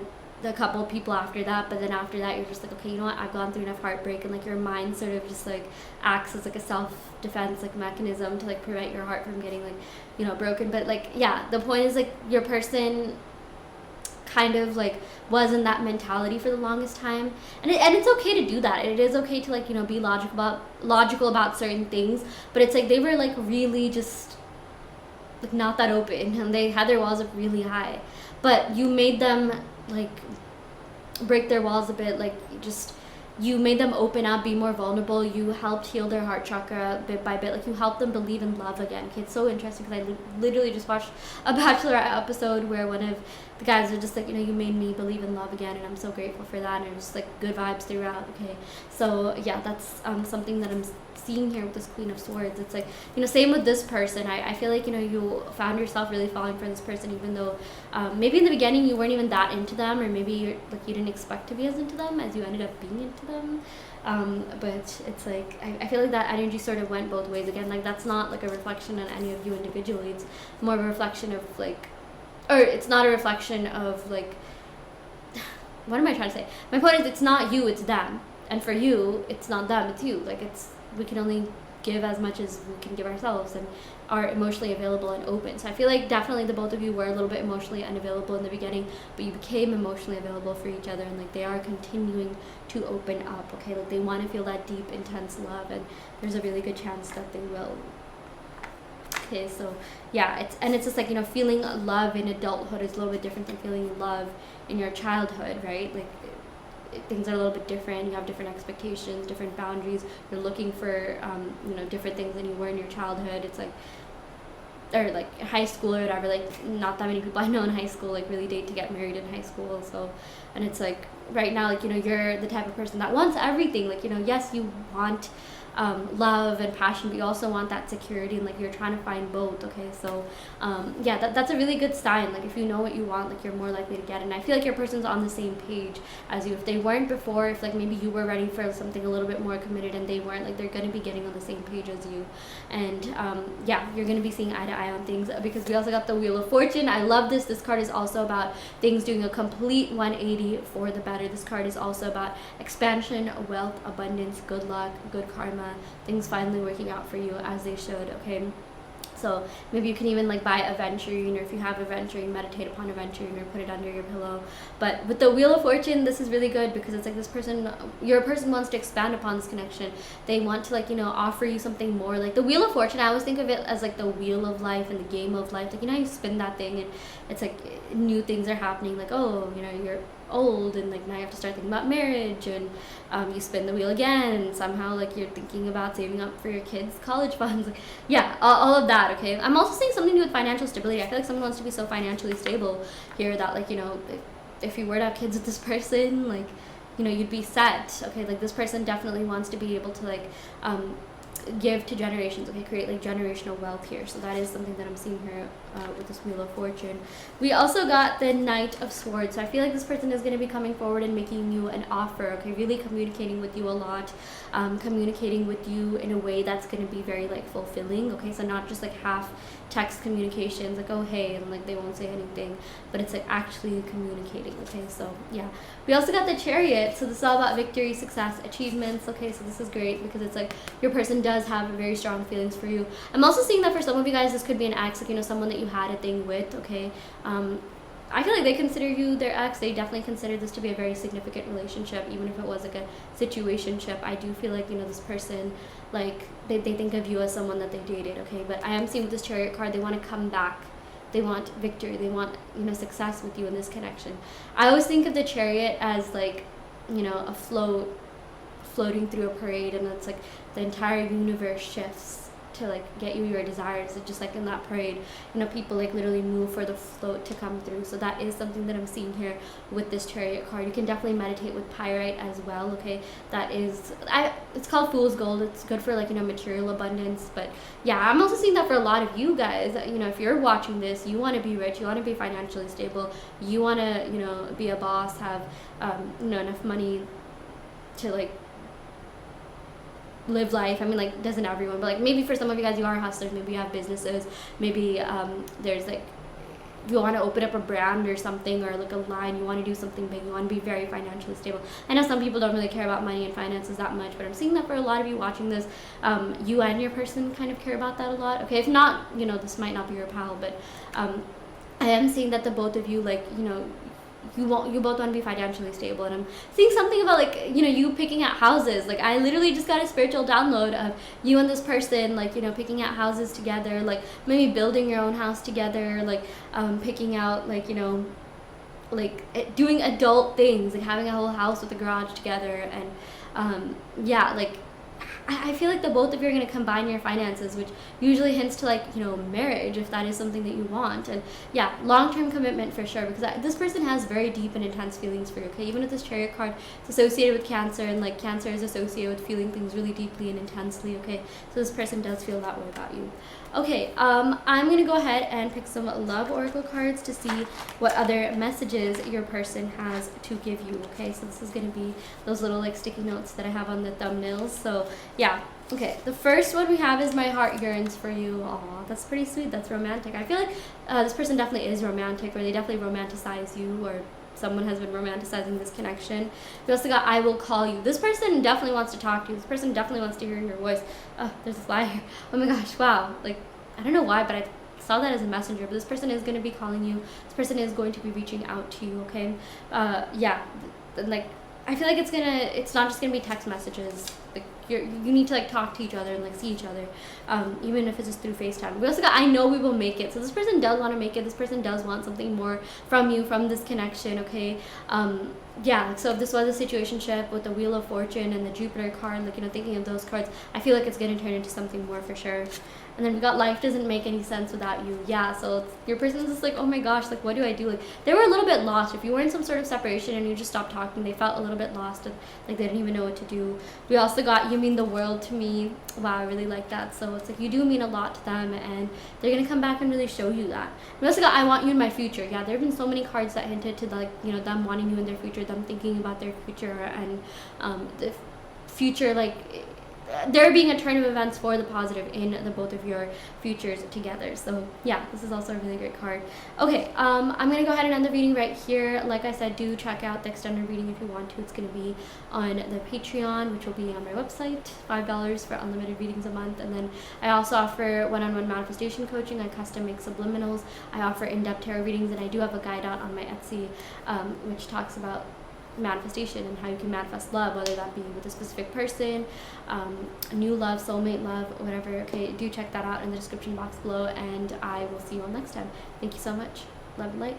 couple of people after that. But then after that, you're just like, okay, you know what, I've gone through enough heartbreak, and like your mind sort of just like acts as like a self-defense like mechanism to like prevent your heart from getting like, you know, broken. But like, yeah, the point is like your person kind of like was in that mentality for the longest time, and it's okay to do that. It is okay to like, you know, be logical about certain things, but it's like they were like really just like not that open, and they had their walls up really high, but you made them like break their walls a bit. Like you made them open up, be more vulnerable. You helped heal their heart chakra bit by bit. Like you helped them believe in love again. Okay, it's so interesting, because I literally just watched a Bachelorette episode where one of the guys are just like, you know, you made me believe in love again, and I'm so grateful for that, and it was just like good vibes throughout. Okay, so yeah, that's something that I'm seeing here with this Queen of Swords. It's like, you know, same with this person. I feel like, you know, you found yourself really falling for this person, even though maybe in the beginning you weren't even that into them, or maybe you didn't expect to be as into them as you ended up being into them. But it's like, I feel like that energy sort of went both ways. Again, like that's not like a reflection on any of you individually. It's more of a reflection of like, or it's not a reflection of like, what am I trying to say? My point is, it's not you, it's them. And for you, it's not them, it's you. Like we can only give as much as we can give ourselves, and are emotionally available and open. So I feel like definitely the both of you were a little bit emotionally unavailable in the beginning, but you became emotionally available for each other, and like they are continuing to open up. Okay, like they want to feel that deep, intense love, and there's a really good chance that they will. Okay, so yeah, it's just like, you know, feeling love in adulthood is a little bit different than feeling love in your childhood, right? Like things are a little bit different. You have different expectations, different boundaries. You're looking for you know, different things than you were in your childhood. It's like, or like high school or whatever. Like not that many people I know in high school like really date to get married in high school. So, and it's like right now, like, you know, you're the type of person that wants everything. Like, you know, yes, you want love and passion, but you also want that security, and like you're trying to find both. Okay, so yeah, that's a really good sign. Like if you know what you want, like you're more likely to get it. And I feel like your person's on the same page as you. If they weren't before, if like maybe you were ready for something a little bit more committed and they weren't, like they're going to be getting on the same page as you. And yeah, you're going to be seeing eye to eye on things, because we also got the Wheel of Fortune. I love this card is also about things doing a complete 180 for the better. This card is also about expansion, wealth, abundance, good luck, good karma, things finally working out for you as they should. Okay, So maybe you can even like buy aventurine, or if you have aventurine, meditate upon aventurine or put it under your pillow. But with the Wheel of Fortune, this is really good because it's like this person, your person wants to expand upon this connection. They want to like, you know, offer you something more. Like the Wheel of Fortune, I always think of it as like the wheel of life and the game of life. Like, you know, you spin that thing and it's like new things are happening. Like, oh, you know, you're old and like now you have to start thinking about marriage, and you spin the wheel again and somehow like you're thinking about saving up for your kids' college funds. Like, yeah, all of that. Okay, I'm also saying something to do with financial stability. I feel like someone wants to be so financially stable here that like, you know, if you were to have kids with this person, like, you know, you'd be set. Okay, like this person definitely wants to be able to like give to generations. Okay, create like generational wealth here. So that is something that I'm seeing here with this Wheel of Fortune. We also got the Knight of Swords. So I feel like this person is going to be coming forward and making you an offer. Okay, really communicating with you a lot, communicating with you in a way that's going to be very like fulfilling. Okay, so not just like half text communications, like, oh hey, and like they won't say anything, but it's like actually communicating. Okay, so yeah, we also got the Chariot. So this is all about victory, success, achievements. Okay, so this is great because it's like your person does have very strong feelings for you. I'm also seeing that for some of you guys, this could be an ex, like, you know, someone that you had a thing with. Okay, I feel like they consider you their ex. They definitely consider this to be a very significant relationship, even if it was like a situationship. I do feel like, you know, this person, like, they think of you as someone that they dated. Okay, but I am seeing with this Chariot card, they want to come back. They want victory. They want, you know, success with you in this connection. I always think of the Chariot as like, you know, a floating through a parade, and it's like the entire universe shifts to like get you your desires. It's just like in that parade, you know, people like literally move for the float to come through. So that is something that I'm seeing here with this Chariot card. You can definitely meditate with pyrite as well. Okay, that is, it's called Fool's Gold. It's good for like, you know, material abundance. But yeah, I'm also seeing that for a lot of you guys. You know, if you're watching this, you want to be rich, you want to be financially stable, you want to, you know, be a boss, have you know, enough money to like live life. I mean, like, doesn't everyone, but like maybe for some of you guys, you are hustlers, maybe you have businesses, maybe there's like, you want to open up a brand or something, or like a line, you want to do something big, you want to be very financially stable. I know some people don't really care about money and finances that much, but I'm seeing that for a lot of you watching this, you and your person kind of care about that a lot. Okay, if not, you know, this might not be your pal, but I am seeing that the both of you, like, you know, you both want to be financially stable. And I'm seeing something about like, you know, you picking out houses. Like, I literally just got a spiritual download of you and this person, like, you know, picking out houses together, like maybe building your own house together, like picking out, like, you know, like doing adult things, like having a whole house with a garage together. And yeah, like I feel like the both of you are going to combine your finances, which usually hints to, like, you know, marriage, if that is something that you want. And yeah, long-term commitment for sure, because this person has very deep and intense feelings for you. Okay, even with this Chariot card, it's associated with Cancer, and like Cancer is associated with feeling things really deeply and intensely. Okay, so this person does feel that way about you. Okay, I'm going to go ahead and pick some love oracle cards to see what other messages your person has to give you. Okay, so this is going to be those little like sticky notes that I have on the thumbnails. So yeah, okay, the first one we have is my heart yearns for you. Aw, that's pretty sweet. That's romantic. I feel like this person definitely is romantic, or they definitely romanticize you, or someone has been romanticizing this connection. We also got I will call you. This person definitely wants to talk to you. This person definitely wants to hear your voice. Oh, there's a fly here. Oh my gosh, wow. Like, I don't know why, but I saw that as a messenger. But this person is going to be calling you. This person is going to be reaching out to you, okay? Yeah, like, I feel like it's not just gonna be text messages. Like, you need to like talk to each other and like see each other, even if it's just through FaceTime. We also got I know we will make it. So this person does want to make it. This person does want something more from you, from this connection. Okay, yeah. So if this was a situationship with the Wheel of Fortune and the Jupiter card, like, you know, thinking of those cards, I feel like it's gonna turn into something more for sure. And then we got life doesn't make any sense without you. Yeah, so your person's just like, oh my gosh, like, what do I do? Like, they were a little bit lost. If you were in some sort of separation and you just stopped talking, they felt a little bit lost, and like they didn't even know what to do. We also got you mean the world to me. Wow, I really like that. So it's like you do mean a lot to them, and they're gonna come back and really show you that. We also got I want you in my future. Yeah, there have been so many cards that hinted to, like, you know, them wanting you in their future, them thinking about their future, and the future, like, there being a turn of events for the positive in the both of your futures together. So yeah, this is also a really great card. Okay, I'm gonna go ahead and end the reading right here. Like I said, do check out the extended reading if you want to. It's gonna be on the Patreon, which will be on my website. $5 for unlimited readings a month. And then I also offer one-on-one manifestation coaching. I custom make subliminals. I offer in-depth tarot readings, and I do have a guide out on my Etsy, which talks about manifestation and how you can manifest love, whether that be with a specific person, new love, soulmate love, whatever. Okay, do check that out in the description box below, and I will see you all next time. Thank you so much. Love and light.